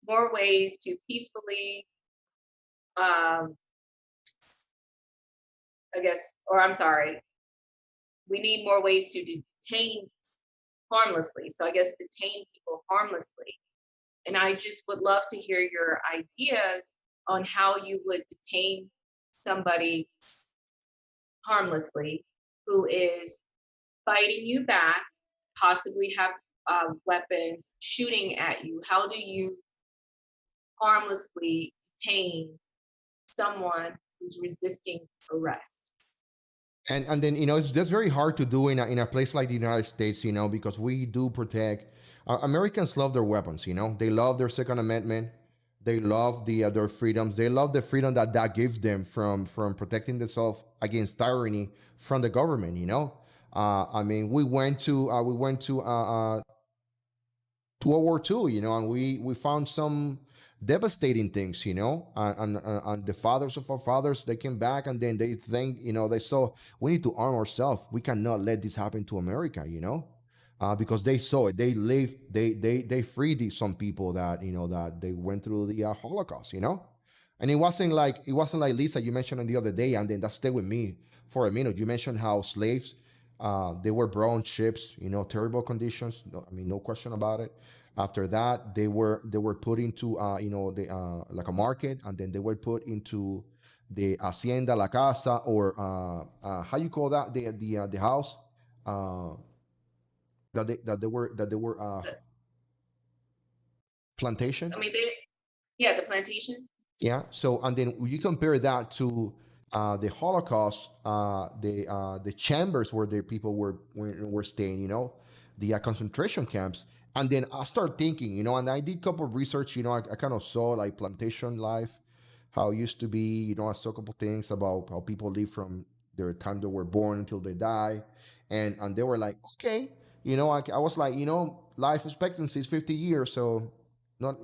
more ways to peacefully, we need more ways to detain harmlessly. So I guess detain people harmlessly. And I just would love to hear your ideas on how you would detain somebody harmlessly who is fighting you back, possibly have weapons, shooting at you. How do you harmlessly detain someone who's resisting arrest? And then it's just very hard to do in a place like the United States, because we do protect. Americans love their weapons, they love their Second Amendment, they love their freedoms, they love the freedom that gives them from protecting themselves against tyranny from the government. I mean, we went to World War II, and we found some devastating things, and the fathers of our fathers, they came back and then they think, they saw we need to arm ourselves. We cannot let this happen to America, because they saw it. They lived, they freed some people that, that they went through the Holocaust, and it wasn't like Lisa, you mentioned the other day, and then that stayed with me for a minute. You mentioned how slaves, they were brought on ships, terrible conditions. No question about it. After that, they were put into like a market, and then they were put into the hacienda, la casa, or how you call that, the house that they were plantation. I mean, the plantation. Yeah. So, and then you compare that to the Holocaust, the chambers where the people were staying, the concentration camps. And then I started thinking, and I did a couple of research, I kind of saw like plantation life, how it used to be, I saw a couple of things about how people live from their time they were born until they die. And they were like, okay, I was like, life expectancy is 50 years. So not,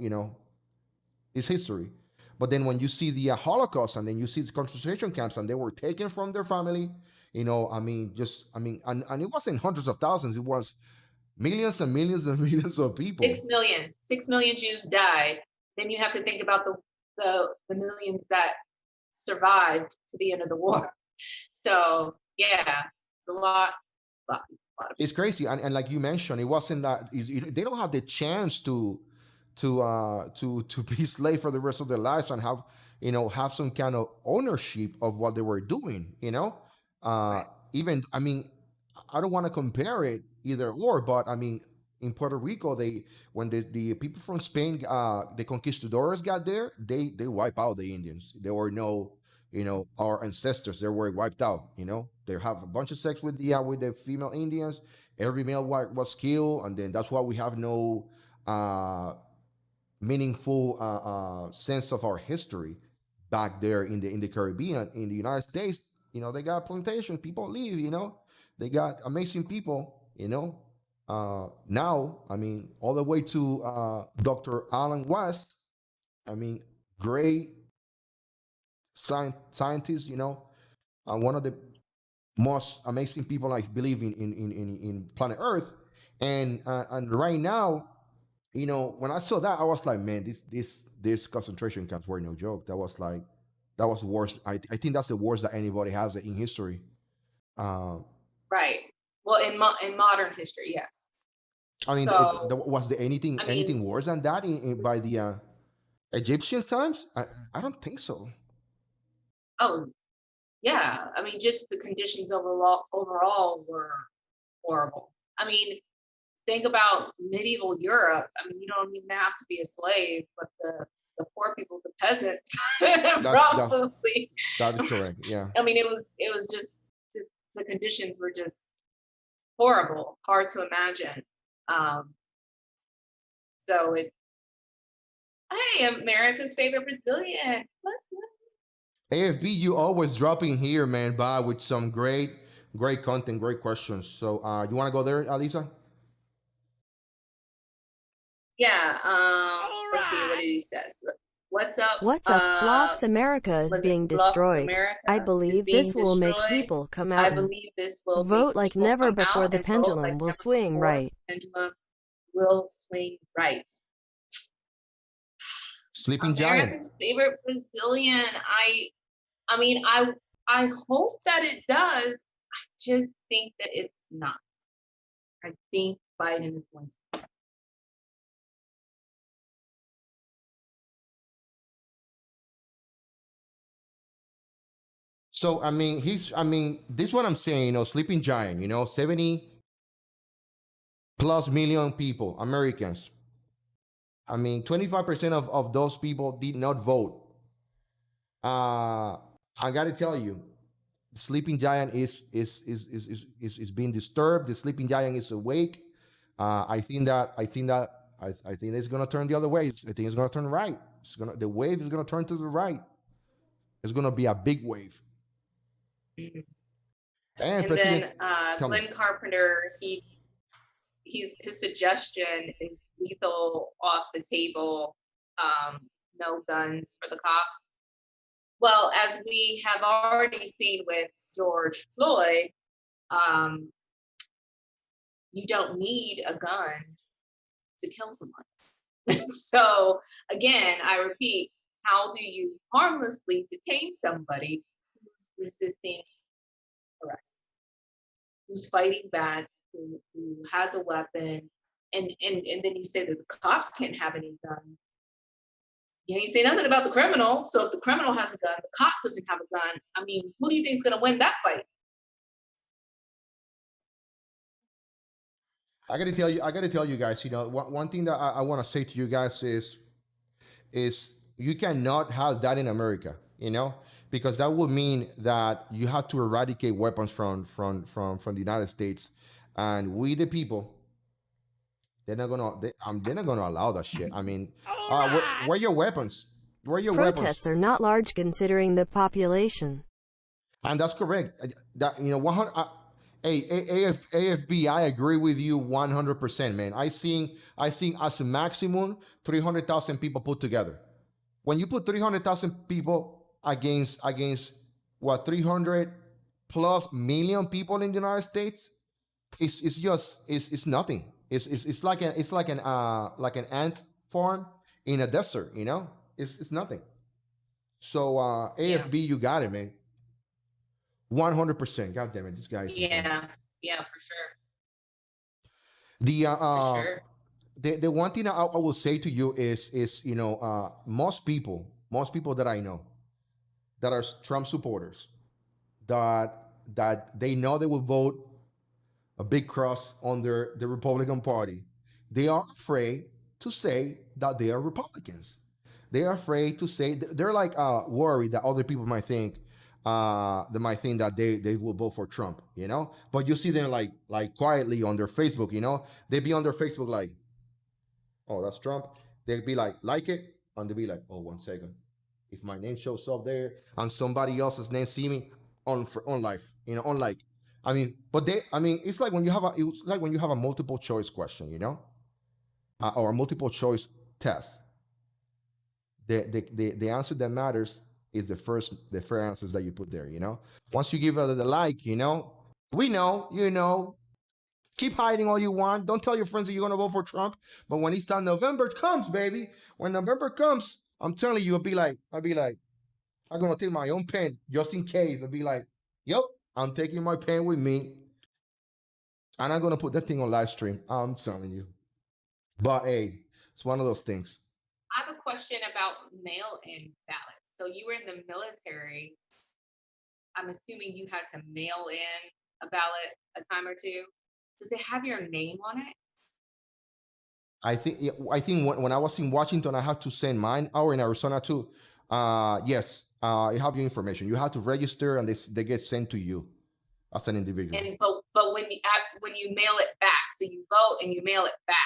it's history. But then when you see the Holocaust, and then you see the concentration camps, and they were taken from their family, and it wasn't hundreds of thousands, it was millions and millions and millions of people. 6 million Jews died. Then you have to think about the millions that survived to the end of the war. So yeah, it's a lot. It's crazy, and like you mentioned, it wasn't that they don't have the chance to be slave for the rest of their lives and have some kind of ownership of what they were doing. Even, I don't want to compare it either or, but in Puerto Rico, when the people from Spain, the conquistadors got there, they wipe out the Indians. There were no, our ancestors, they were wiped out. They have a bunch of sex with the female Indians. Every male was killed, and then that's why we have no meaningful sense of our history back there in the Caribbean. In the United States, they got plantations. People leave. They got amazing people. Now, I mean, all the way to Dr. Alan West. I mean, great scientist. One of the most amazing people I believe in planet Earth. And right now, when I saw that, I was like, man, this concentration camps were no joke. That was the worst. I think that's the worst that anybody has in history. Right. Well, in modern history, yes. I mean, So, was there anything I mean, worse than that by the Egyptian times? I don't think so. oh yeah. I mean, just the conditions overall were horrible. I mean, think about medieval Europe. I mean, you don't even have to be a slave, but the poor people, the peasants, probably. That is correct. Yeah. I mean, it was just the conditions were just horrible, hard to imagine. So hey, America's favorite Brazilian. What's good? AFB, you always dropping here, man, by with some great content, great questions. So you want to go there, Alisa? Yeah. Let's see what he says. What's up? What's up, Flocks? America is being destroyed. I believe this will make people come out and vote like never before. The pendulum will swing right. Pendulum will swing right. Sleeping Giant. America's favorite Brazilian. I mean, I hope that it does. I just think that it's not. I think Biden is going to. So I mean, this is what I'm saying. Sleeping Giant. 70+ million people, Americans. I mean, 25% of those people did not vote. I got to tell you, the Sleeping Giant is being disturbed. The Sleeping Giant is awake. I think it's gonna turn the other way. I think it's gonna turn right. The wave is gonna turn to the right. It's gonna be a big wave. Mm-hmm. And then Glenn Carpenter, his suggestion is lethal off the table, no guns for the cops. Well, as we have already seen with George Floyd, you don't need a gun to kill someone. So again, I repeat, how do you harmlessly detain somebody who's resisting arrest, who's fighting back, who has a weapon, and then you say that the cops can't have any gun. You ain't say nothing about the criminal. So if the criminal has a gun, the cop doesn't have a gun. I mean, who do you think is going to win that fight? I got to tell you guys, one thing that I want to say to you guys is you cannot have that in America, because that would mean that you have to eradicate weapons from the United States, and we the people, they're not gonna allow that shit. I mean, where are your weapons? Where are your weapons? Protests are not large considering the population. And that's correct. That 100. AFB, I agree with you 100%, man. I seen as a maximum 300,000 people put together. When you put 300,000 people against what 300+ million people in the United States, it's nothing. It's like an ant farm in a desert. It's nothing. So AFB, you got it, man. 100%. God damn it, this guy is. Yeah, for sure. The one thing I will say to you is most people that I know that are Trump supporters, that they know they will vote a big cross under the Republican Party, they are afraid to say that they are Republicans. They are afraid to say, they're like worried that other people might think that they will vote for Trump, But you see them like quietly on their Facebook, they be on their Facebook like, oh, that's Trump. They'd be like it, and they'd be like, oh, 1 second. If my name shows up there and somebody else's name see me, on life, unlike, I mean, but it's like when you have a multiple choice question, or a multiple choice test. The answer that matters is the first answers that you put there. Once you give it the like, we know, keep hiding all you want. Don't tell your friends that you're gonna vote for Trump. But when it's time, November comes, baby. When November comes, I'm telling you, I'll be like, I'm gonna take my own pen just in case. I'll be like, yep, I'm taking my pen with me, and I'm gonna put that thing on live stream. I'm telling you. But hey, it's one of those things. I have a question about mail-in ballots. So you were in the military. I'm assuming you had to mail in a ballot a time or two. Does it have your name on it? I think when I was in Washington, I had to send mine, or in Arizona too. Yes, you have your information. You have to register, and they get sent to you as an individual. And but when you mail it back, so you vote and you mail it back,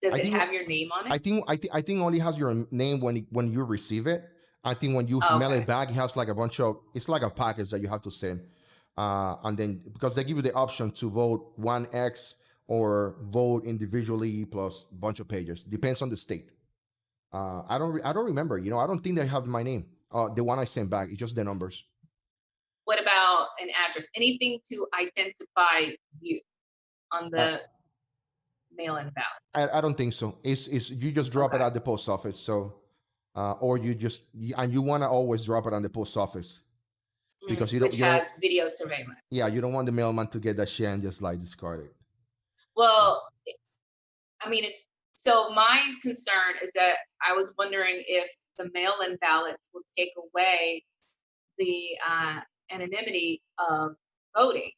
does it have your name on it? I think only has your name when you receive it. I think when you mail it back, it has like a bunch of, it's like a package that you have to send. And then because they give you the option to vote 1X or vote individually plus a bunch of pages. Depends on the state. I don't remember. I don't think they have my name. The one I sent back, it's just the numbers. What about an address? Anything to identify you on the mail-in ballot? I don't think so. It's you just drop it at the post office. So, or you want to always drop it on the post office. Because which has video surveillance. Yeah, you don't want the mailman to get that shit and just like discard it. Well, I mean, so my concern is that I was wondering if the mail-in ballots will take away the anonymity of voting.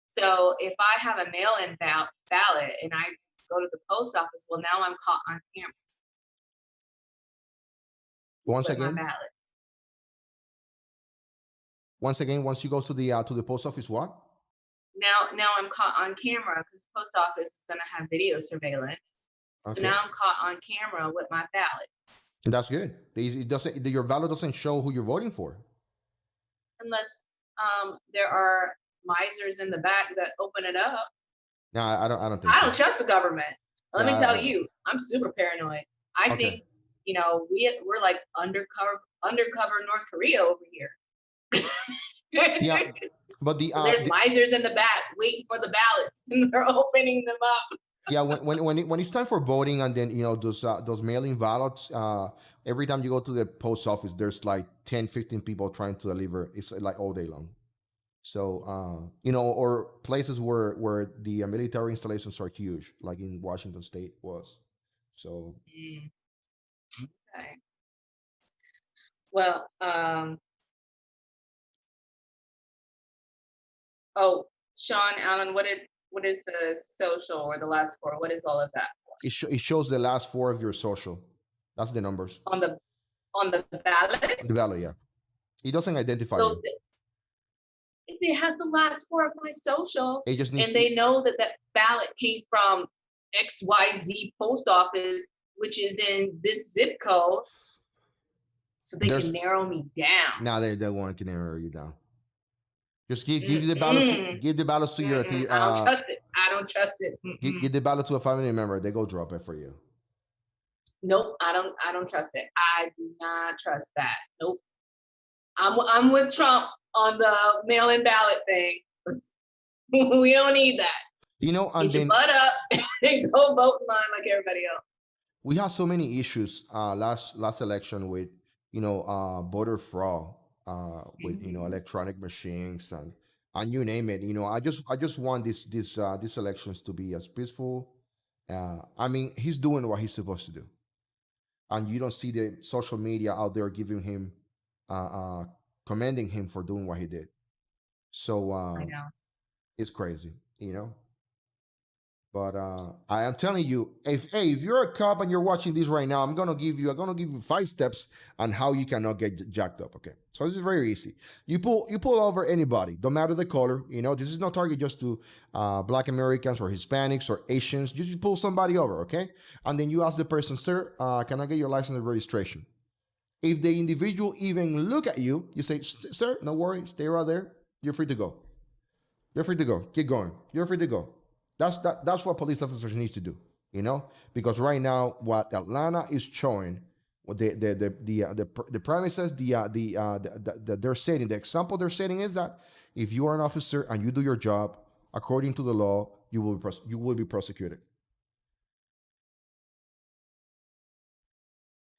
So if I have a mail-in ballot and I go to the post office, well, now I'm caught on camera. Once again, once you go to the post office, what? Now I'm caught on camera because the post office is going to have video surveillance. Okay. So now I'm caught on camera with my ballot. That's good. Your ballot doesn't show who you're voting for. Unless there are misers in the back that open it up. No, I don't think. I don't trust the government. Let me tell you, I'm super paranoid. I think we're like undercover North Korea over here. Yeah, but there's misers in the back waiting for the ballots, and they're opening them up. Yeah, when it's time for voting, and then those mail-in ballots, every time you go to the post office, there's like 10, 15 people trying to deliver. It's like all day long. So or places where the military installations are huge, like in Washington State was. So. Okay. Well, Sean Allen, what is the social or the last four? What is all of that? It shows the last four of your social. That's the numbers. On the ballot? The ballot, yeah. It doesn't identify you. If it has the last four of my social, it just needs and they know that ballot came from XYZ post office, which is in this zip code, so they can narrow me down. No, they won't can narrow you down. Just give the ballot. Give the ballot to your. I don't trust it. I don't trust it. Give the ballot to a family member. They go drop it for you. Nope, I don't trust it. I do not trust that. Nope. I'm with Trump on the mail-in ballot thing. We don't need that. Get your butt up and go vote in line like everybody else. We have so many issues last election with voter fraud, with electronic machines and you name it. I just want these elections to be as peaceful. I mean, he's doing what he's supposed to do, and you don't see the social media out there giving him commending him for doing what he did. So I know. It's crazy, But I am telling you, if you're a cop and you're watching this right now, I'm gonna give you 5 steps on how you cannot get jacked up. Okay, so this is very easy. You pull over anybody, don't matter the color. This is not target just to Black Americans or Hispanics or Asians. You just pull somebody over, okay? And then you ask the person, sir, can I get your license and registration? If the individual even look at you, you say, sir, no worry, stay right there. You're free to go. You're free to go. Keep going. You're free to go. That's what police officers need to do, you know? Because right now, what Atlanta is showing, what the premises, they're setting, the example they're setting is that if you are an officer and you do your job according to the law, you will be prosecuted.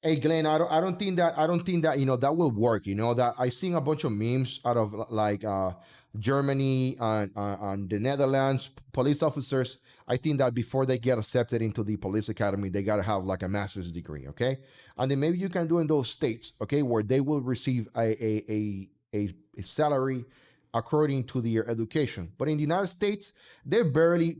Hey Glenn, I don't think that that will work. That I seen a bunch of memes out of like Germany and the Netherlands police officers. I think that before they get accepted into the police academy, they gotta have like a master's degree, okay? And then maybe you can do in those states, okay, where they will receive a salary according to their education. But in the United States, they barely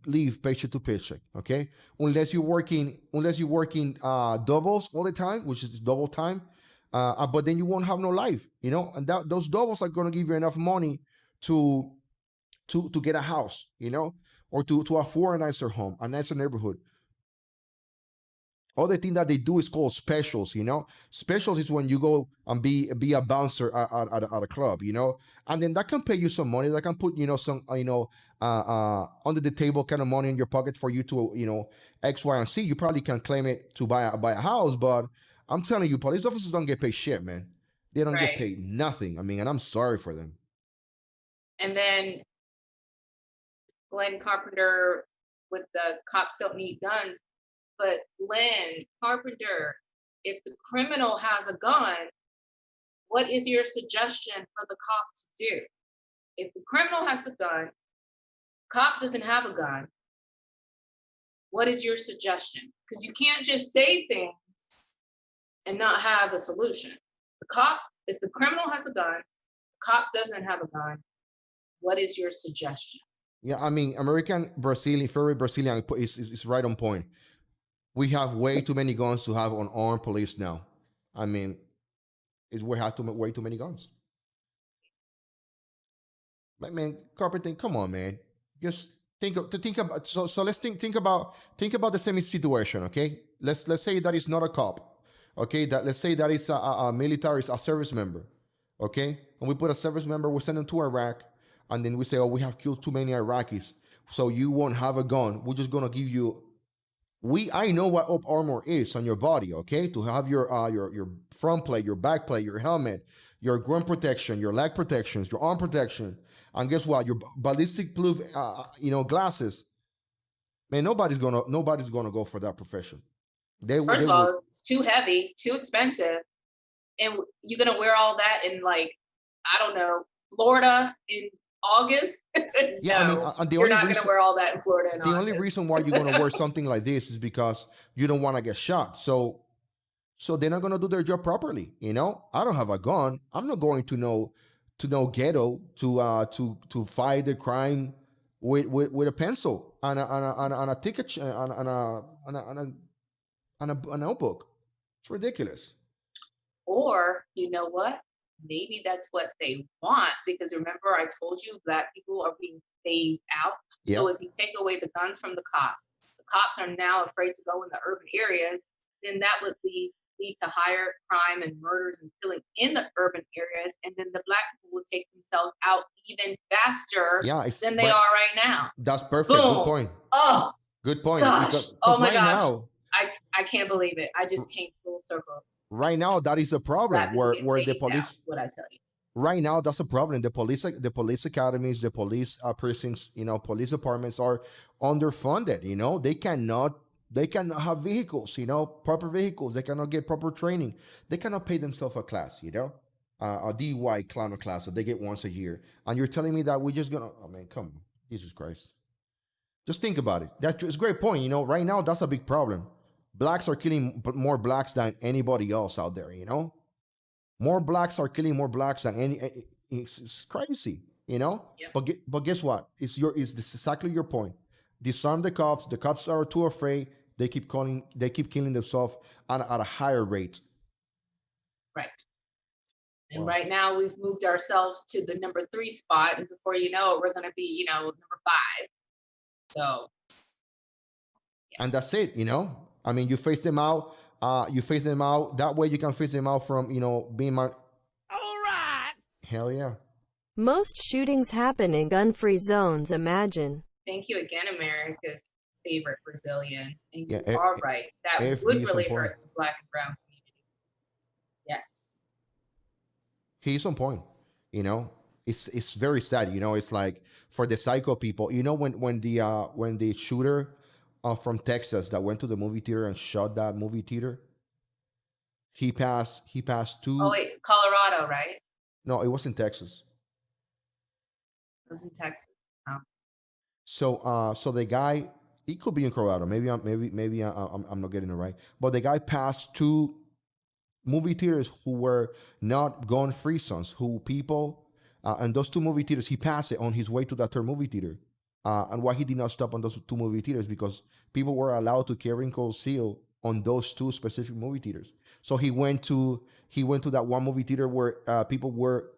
live paycheck to paycheck, okay? Unless you're working doubles all the time, which is double time, but then you won't have no life, and those doubles are gonna give you enough money to get a house, or to afford a nicer home, a nicer neighborhood. Other thing that they do is called specials, Specials is when you go and be a bouncer at a club, and then that can pay you some money. That can put, some, under the table kind of money in your pocket for you to, X, Y, and Z. You probably can claim it to buy a house, but I'm telling you, police officers don't get paid shit, man. They don't get paid nothing. I mean, and I'm sorry for them. And then Glenn Carpenter with the cops don't need guns. But Glenn Carpenter, if the criminal has a gun, what is your suggestion for the cop to do? If the criminal has the gun, cop doesn't have a gun, what is your suggestion? Because you can't just say things and not have a solution. If the criminal has a gun, the cop doesn't have a gun, what is your suggestion? Yeah, I mean, Favorite Brazilian is right on point. We have way too many guns to have unarmed police now. I mean, we have way too many guns. But man, Carpenter, come on, man. Just think about. So let's think about the same situation. Okay, let's say that it's not a cop. Okay, let's say that it's a military, a service member. Okay, and we put a service member, we send them to Iraq, and then we say, oh, we have killed too many Iraqis, so you won't have a gun. We're just gonna give you. I know what up armor is on your body, okay? To have your front plate, your back plate, your helmet, your groin protection, your leg protections, your arm protection, and guess what? Your ballistic proof, glasses. Man, nobody's gonna go for that profession. First of all, it's too heavy, too expensive, and you're gonna wear all that in, like, I don't know, Florida in August? Yeah, no, I mean, you're not going to wear all that in Florida in August. Only reason why you're going to wear something like this is because you don't want to get shot. So they're not going to do their job properly. I don't have a gun. I'm not going to no ghetto to fight the crime with a pencil and a ticket and a notebook. It's ridiculous. Or you know what? Maybe that's what they want, because remember I told you Black people are being phased out. Yep. So if you take away the guns from the cops are now afraid to go in the urban areas, then that would lead to higher crime and murders and killing in the urban areas. And then the Black people will take themselves out even faster than they are right now. That's perfect. Boom. Good point. Oh, good point. Gosh. Because oh my gosh. Now, I can't believe it. I just came full circle. Right now, that is a problem where the police. What I tell you. Right now, that's a problem. The police academies, the police prisons, police departments are underfunded. They cannot have vehicles, proper vehicles. They cannot get proper training. They cannot pay themselves a class, a DUI clown class that they get once a year. And you're telling me that we're just gonna? I mean, come on, Jesus Christ. Just think about it. That's a great point. Right now, that's a big problem. Blacks are killing more blacks than anybody else out there, More blacks are killing more blacks than any. It's crazy, Yep. But guess what? This is exactly your point. Disarm the cops. The cops are too afraid. They keep killing themselves at a higher rate. Right. And right now we've moved ourselves to the number 3 spot, and before you know it, we're going to be, number 5. So. Yeah. And that's it, I mean, you face them out. That way you can face them out from, being my. All right. Hell yeah. Most shootings happen in gun-free zones, imagine. Thank you again, America's favorite Brazilian. And you Yeah, are right. That AFB would is on really point. hurt the Black and brown community. Yes. He's on point. You know, it's very sad. You know, it's like for the psycho people. You know, when the shooter from Texas that went to the movie theater and shot that movie theater, he passed two. Oh wait, Colorado, right? No, it was in Texas. It was in Texas. Oh. So the guy, he could be in Colorado. Maybe I'm not getting it right. But the guy passed two movie theaters who were not gun-free zones. And those two movie theaters, he passed it on his way to that third movie theater. And why he did not stop on those two movie theaters, because people were allowed to carry and conceal on those two specific movie theaters. So he went to that one movie theater where people were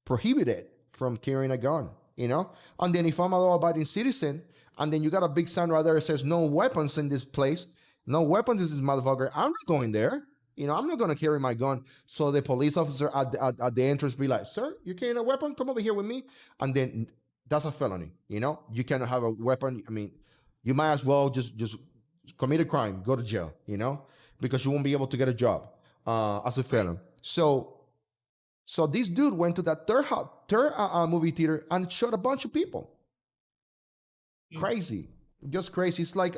prohibited from carrying a gun, you know? And then if I'm a law-abiding citizen, and then you got a big sign right there that says no weapons in this place, no weapons in this motherfucker, I'm not going there. You know, I'm not going to carry my gun. So the police officer at the entrance be like, sir, you carrying a weapon? Come over here with me. And then that's a felony, you know? You cannot have a weapon. I mean, you might as well just commit a crime, go to jail, you know? Because you won't be able to get a job as a felon. So this dude went to that third movie theater and shot a bunch of people. Crazy, just crazy. It's like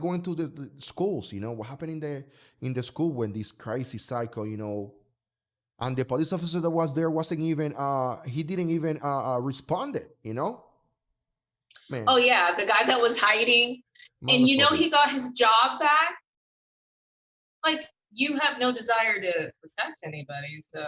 going to the schools. You know what happened in the school when this crazy psycho, you know, and the police officer that was there wasn't even he didn't even responded. You know, man. Oh yeah, the guy that was hiding, and you know he got his job back. Like, you have no desire to protect anybody, so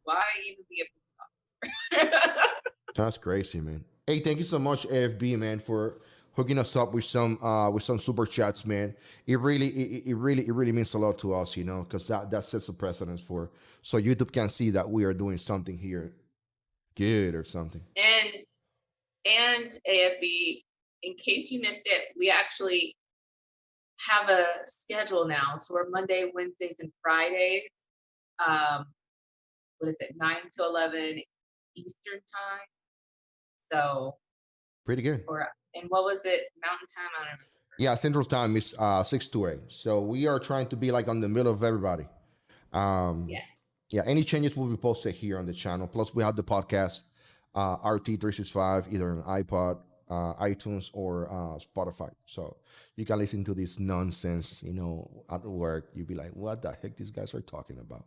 why even be a police officer? That's crazy, man. Hey, thank you so much, AFB, man, for hooking us up with some super chats, man. It really means a lot to us, you know, because that sets a precedence so YouTube can see that we are doing something here good or something. And AFB, in case you missed it, we actually have a schedule now. So we're Monday, Wednesdays, and Fridays. What is it? 9 to 11 Eastern time. So pretty good. And what was it? Mountain time? I don't remember. Yeah, Central Time is 6 to 8. So we are trying to be like on the middle of everybody. Yeah. Any changes will be posted here on the channel. Plus, we have the podcast RT365 either on iPod, iTunes, or Spotify. So you can listen to this nonsense, you know, at work. You'll be like, what the heck these guys are talking about?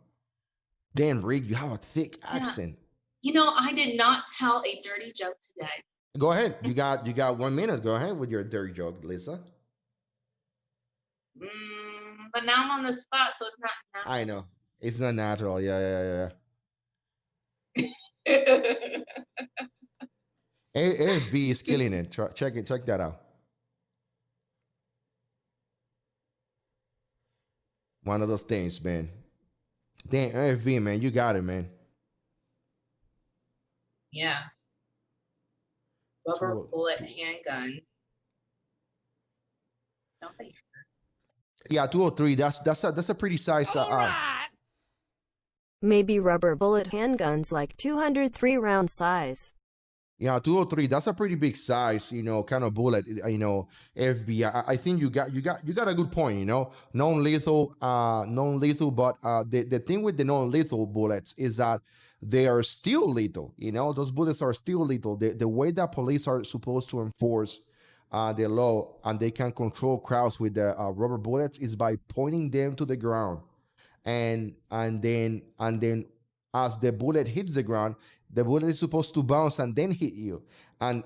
Damn, Rick, you have a thick accent. You know, I did not tell a dirty joke today. Go ahead. You got 1 minute. Go ahead with your dirty joke, Lisa. But now I'm on the spot, so it's not natural. I know. It's not natural. Yeah. AFB is killing it. Check that out. One of those things, man. Damn, AFB, man, you got it, man. Yeah. Rubber bullet handgun. Don't they hurt? Yeah, 203. That's a pretty size. Maybe rubber bullet handguns like 203 round size. Yeah, 203. That's a pretty big size, you know, kind of bullet. You know, FBI. I think you got a good point. You know, non-lethal. But the thing with the non-lethal bullets is that they are still lethal. You know, those bullets are still lethal. The way that police are supposed to enforce the law and they can control crowds with the rubber bullets is by pointing them to the ground, and then as the bullet hits the ground, the bullet is supposed to bounce and then hit you. And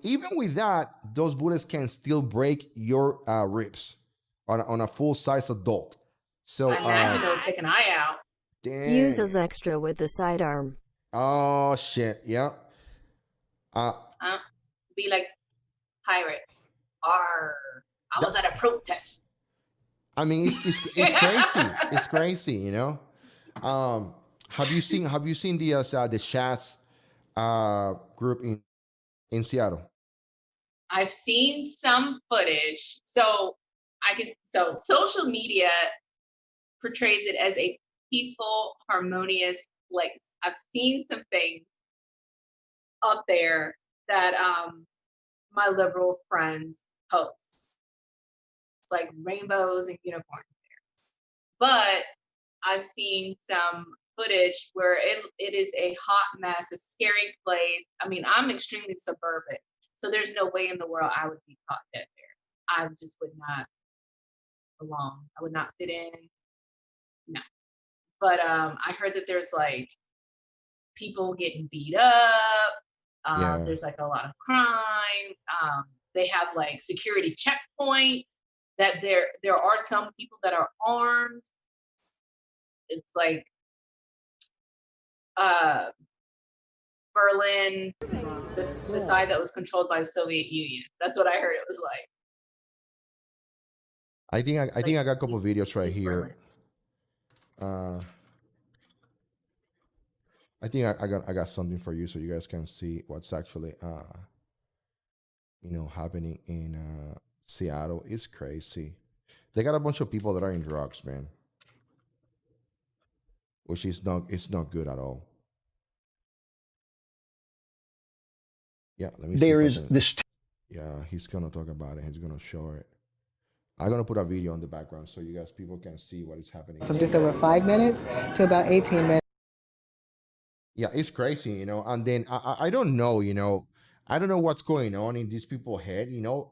even with that, those bullets can still break your ribs on a full-size adult. So I imagine they'll take an eye out. Damn. Use as extra with the sidearm. Oh shit! Yeah. Be like pirate. Arr! I was at a protest. I mean, it's crazy. It's crazy, you know. Have you seen the Shats group in Seattle? I've seen some footage. So social media portrays it as a peaceful, harmonious place. I've seen some things. up there that my liberal friends post. It's like rainbows and unicorns there. But I've seen some footage where it is a hot mess, a scary place. I mean, I'm extremely suburban, so there's no way in the world I would be caught dead there. I just would not belong. I would not fit in. No. But I heard that there's like people getting beat up. There's like a lot of crime. They have like security checkpoints. That there are some people that are armed. It's like Berlin, the side that was controlled by the Soviet Union. That's what I heard it was like. I think I got a couple of videos right here. I think I got something for you so you guys can see what's actually happening in Seattle. It's crazy. They got a bunch of people that are in drugs, man, which is not good at all. Yeah, let me see. There is this. Yeah, he's gonna talk about it. He's gonna show it. I'm gonna put a video on the background so you guys people can see what is happening. From just over 5 minutes to about 18 minutes. Yeah, it's crazy, and then I don't know, I don't know what's going on in these people's head,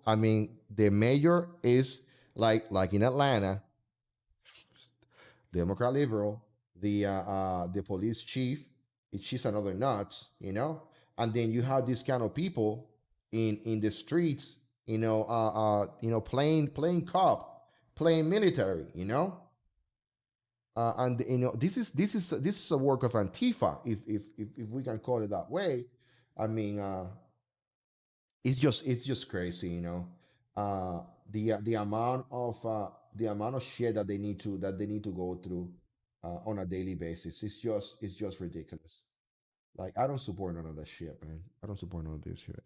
I mean, the mayor is like in Atlanta, Democrat liberal, the police chief, she's another nuts, and then you have these kind of people in the streets, playing cop, playing military, and this is a work of Antifa, if we can call it that way. I mean, it's just crazy, the amount of shit that they need to go through on a daily basis. It's just ridiculous. Like, I don't support none of that shit, man. I don't support none of this shit.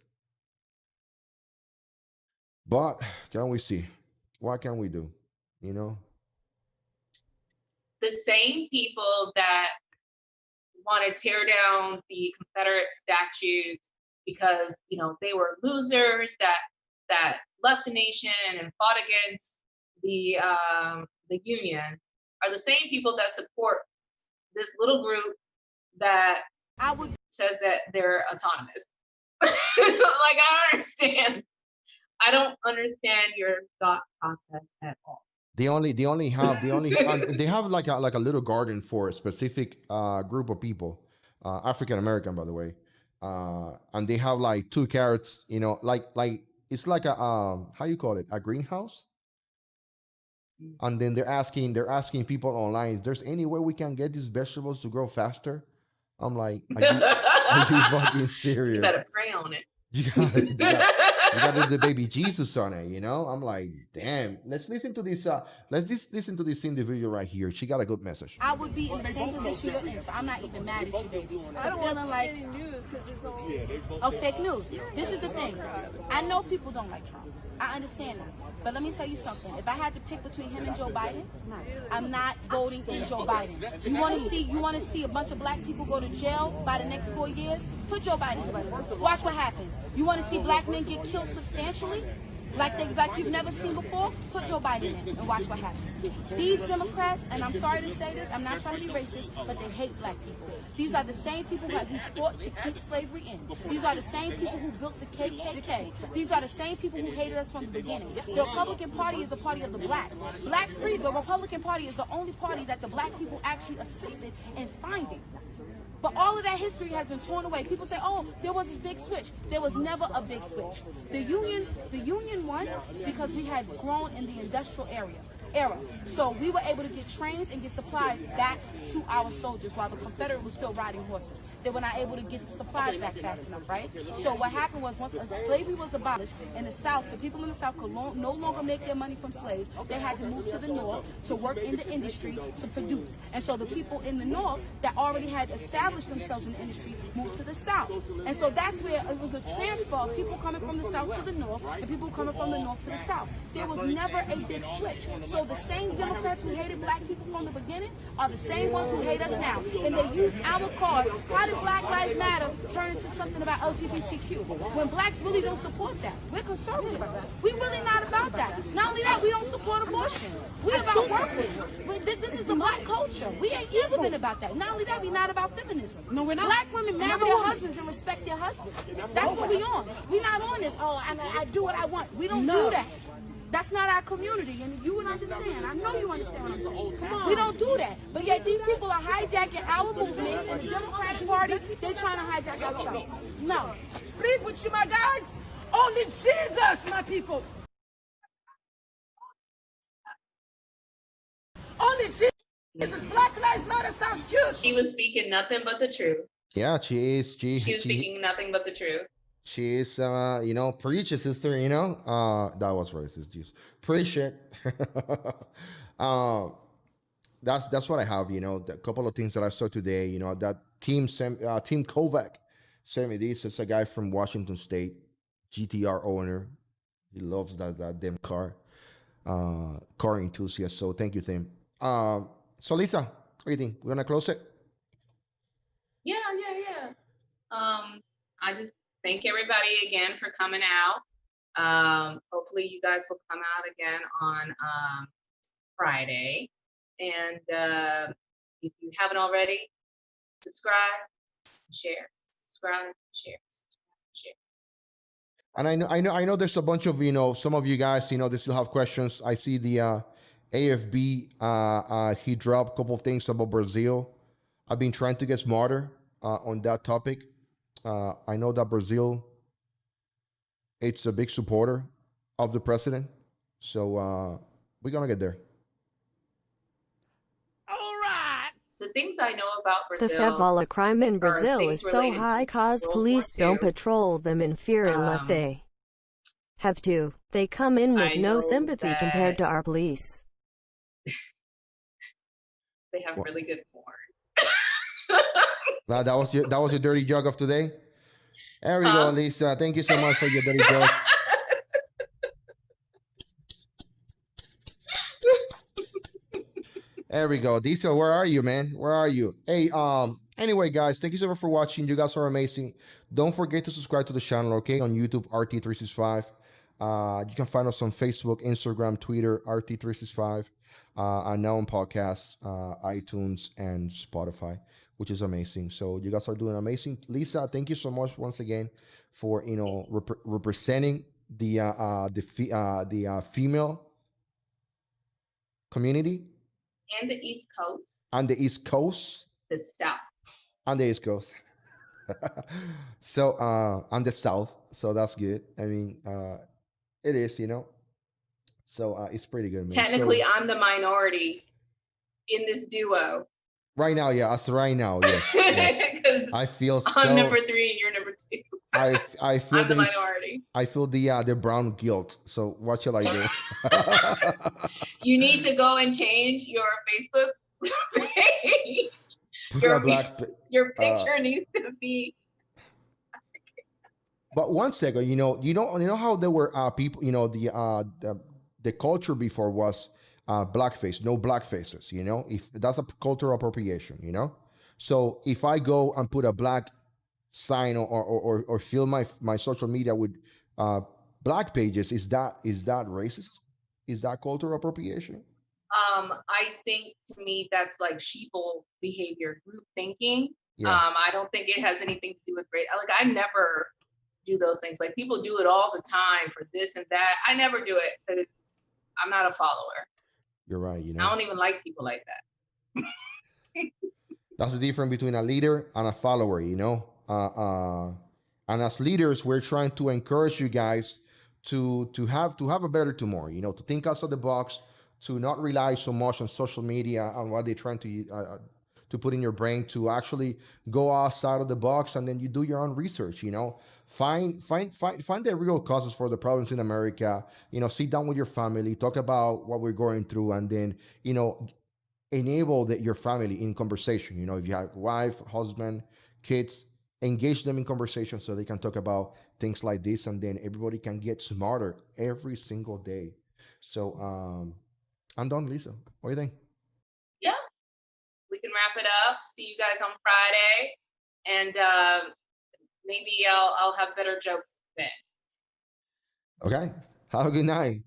But can we see? What can we do? The same people that want to tear down the Confederate statues because they were losers that left the nation and fought against the Union are the same people that support this little group that says that they're autonomous. Like, I don't understand your thought process at all. They have like a little garden for a specific group of people, African American, by the way, and they have like 2 carrots, like it's like a how you call it, a greenhouse, and then they're asking people online, is there's any way we can get these vegetables to grow faster? I'm like, are you fucking serious? You better pray on it. You got the baby Jesus on it, I'm like, damn. Let's listen to this. Listen to this individual right here. She got a good message. I would be in the same position you're in, so I'm not even mad at you, baby. I'm feeling like fake news. This is the thing. I know people don't like Trump. I understand that. But let me tell you something. If I had to pick between him and Joe Biden, I'm not voting in Joe Biden. You want to see a bunch of black people go to jail by the next 4 years? Put Joe Biden in. Watch what happens. You want to see black men get killed substantially? Like you've never seen before? Put Joe Biden in and watch what happens. These Democrats, and I'm sorry to say this, I'm not trying to be racist, but they hate black people. These are the same people who fought to keep slavery in. These are the same people who built the KKK. These are the same people who hated us from the beginning. The Republican Party is the party of the blacks. Blacks free, the Republican Party is the only party that the black people actually assisted in finding. But all of that history has been torn away. People say, oh, there was this big switch. There was never a big switch. The Union won because we had grown in the industrial era. So we were able to get trains and get supplies back to our soldiers while the Confederate was still riding horses. They were not able to get the supplies back fast enough, right? So what happened was once slavery was abolished in the South, the people in the South could no longer make their money from slaves. They had to move to the North to work in the industry to produce. And so the people in the North that already had established themselves in the industry moved to the South. And so that's where it was a transfer of people coming from the South to the North and people coming from the North to the South. There was never a big switch. So the same Democrats who hated black people from the beginning are the same ones who hate us now. And they use our cause. How did Black Lives Matter turn into something about LGBTQ? When blacks really don't support that. We're conservative. We really not about that. Not only that, we don't support abortion. We about workers. This is the black culture. We ain't ever been about that. Not only that, we not about feminism. No, we're not. Black women marry their husbands and respect their husbands. That's what we on. We not on this, oh, I do what I want. We don't do that. That's not our community, and you would understand. I know you understand what I'm saying. Come on. We don't do that. But yet these people are hijacking our movement, and the Democratic Party, they're trying to hijack our stuff. No. Please with you, my guys. Only Jesus, my people. Only Jesus. Black Lives Matter sounds cute. She was speaking nothing but the truth. Yeah, she is. She was speaking nothing but the truth. She is, preach it, sister, that was racist, jeez. Preach it. That's what I have, the couple of things that I saw today, that Team Kovac sent me this. It's a guy from Washington State, GTR owner. He loves that damn car enthusiast. So thank you, Tim. So Lisa, what do you think? We're going to close it? Yeah. I just thank everybody again for coming out. Hopefully you guys will come out again on Friday. And if you haven't already, subscribe, share, subscribe, share. And I know there's a bunch of, some of you guys, they still have questions. I see the AFB, he dropped a couple of things about Brazil. I've been trying to get smarter on that topic. I know that Brazil, it's a big supporter of the president. So we're going to get there. All right. The things I know about Brazil. The favela crime in Brazil is so high cause police don't patrol them in fear unless they have to. They come in with no sympathy compared to our police. They have really good porn. That was your dirty joke of today. There we go, Lisa. Thank you so much for your dirty joke. There we go. Lisa, where are you, man? Where are you? Hey, anyway, guys, thank you so much for watching. You guys are amazing. Don't forget to subscribe to the channel, okay? On YouTube, RT365. You can find us on Facebook, Instagram, Twitter, RT365. And now on podcasts, iTunes, and Spotify, which is amazing. So you guys are doing amazing. Lisa, thank you so much once again for representing the female community and the East Coast. On the East Coast. The South. On the East Coast. So on the South. So that's good. I mean, it is, So it's pretty good, man. Technically, I'm the minority in this duo. Right now, yeah. As right now, yes. Yes. I feel so. I'm number 3 and you're number 2. I feel I'm the minority. I feel the brown guilt. So what shall I do? You need to go and change your Facebook page. Your picture needs to be. But one second, you know how there were people, the culture before was blackface, no black faces, if that's a cultural appropriation, So if I go and put a black sign or fill my social media with black pages, is that racist? Is that cultural appropriation? I think to me that's like sheeple behavior, group thinking. Yeah. I don't think it has anything to do with race. Like I never do those things. Like people do it all the time for this and that. I never do it because I'm not a follower. You're right. I don't even like people like that. That's the difference between a leader and a follower, and as leaders, we're trying to encourage you guys to have a better tomorrow, to think outside the box, to not rely so much on social media and what they're trying to put in your brain, to actually go outside of the box, and then you do your own research, find the real causes for the problems in America, sit down with your family, talk about what we're going through, and then, enable your family in conversation. If you have wife, husband, kids, engage them in conversation so they can talk about things like this, and then everybody can get smarter every single day. So, I'm done, Lisa. What do you think? Yeah, we can wrap it up. See you guys on Friday, and maybe I'll have better jokes then. Okay. Have a good night.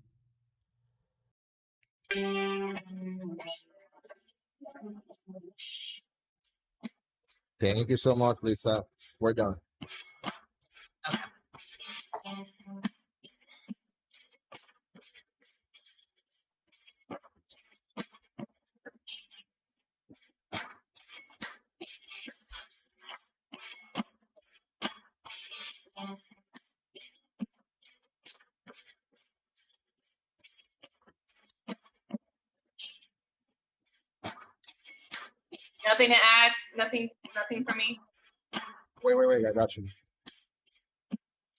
Thank you so much, Lisa. We're done. Nothing to add. Nothing for me. Wait. I got you.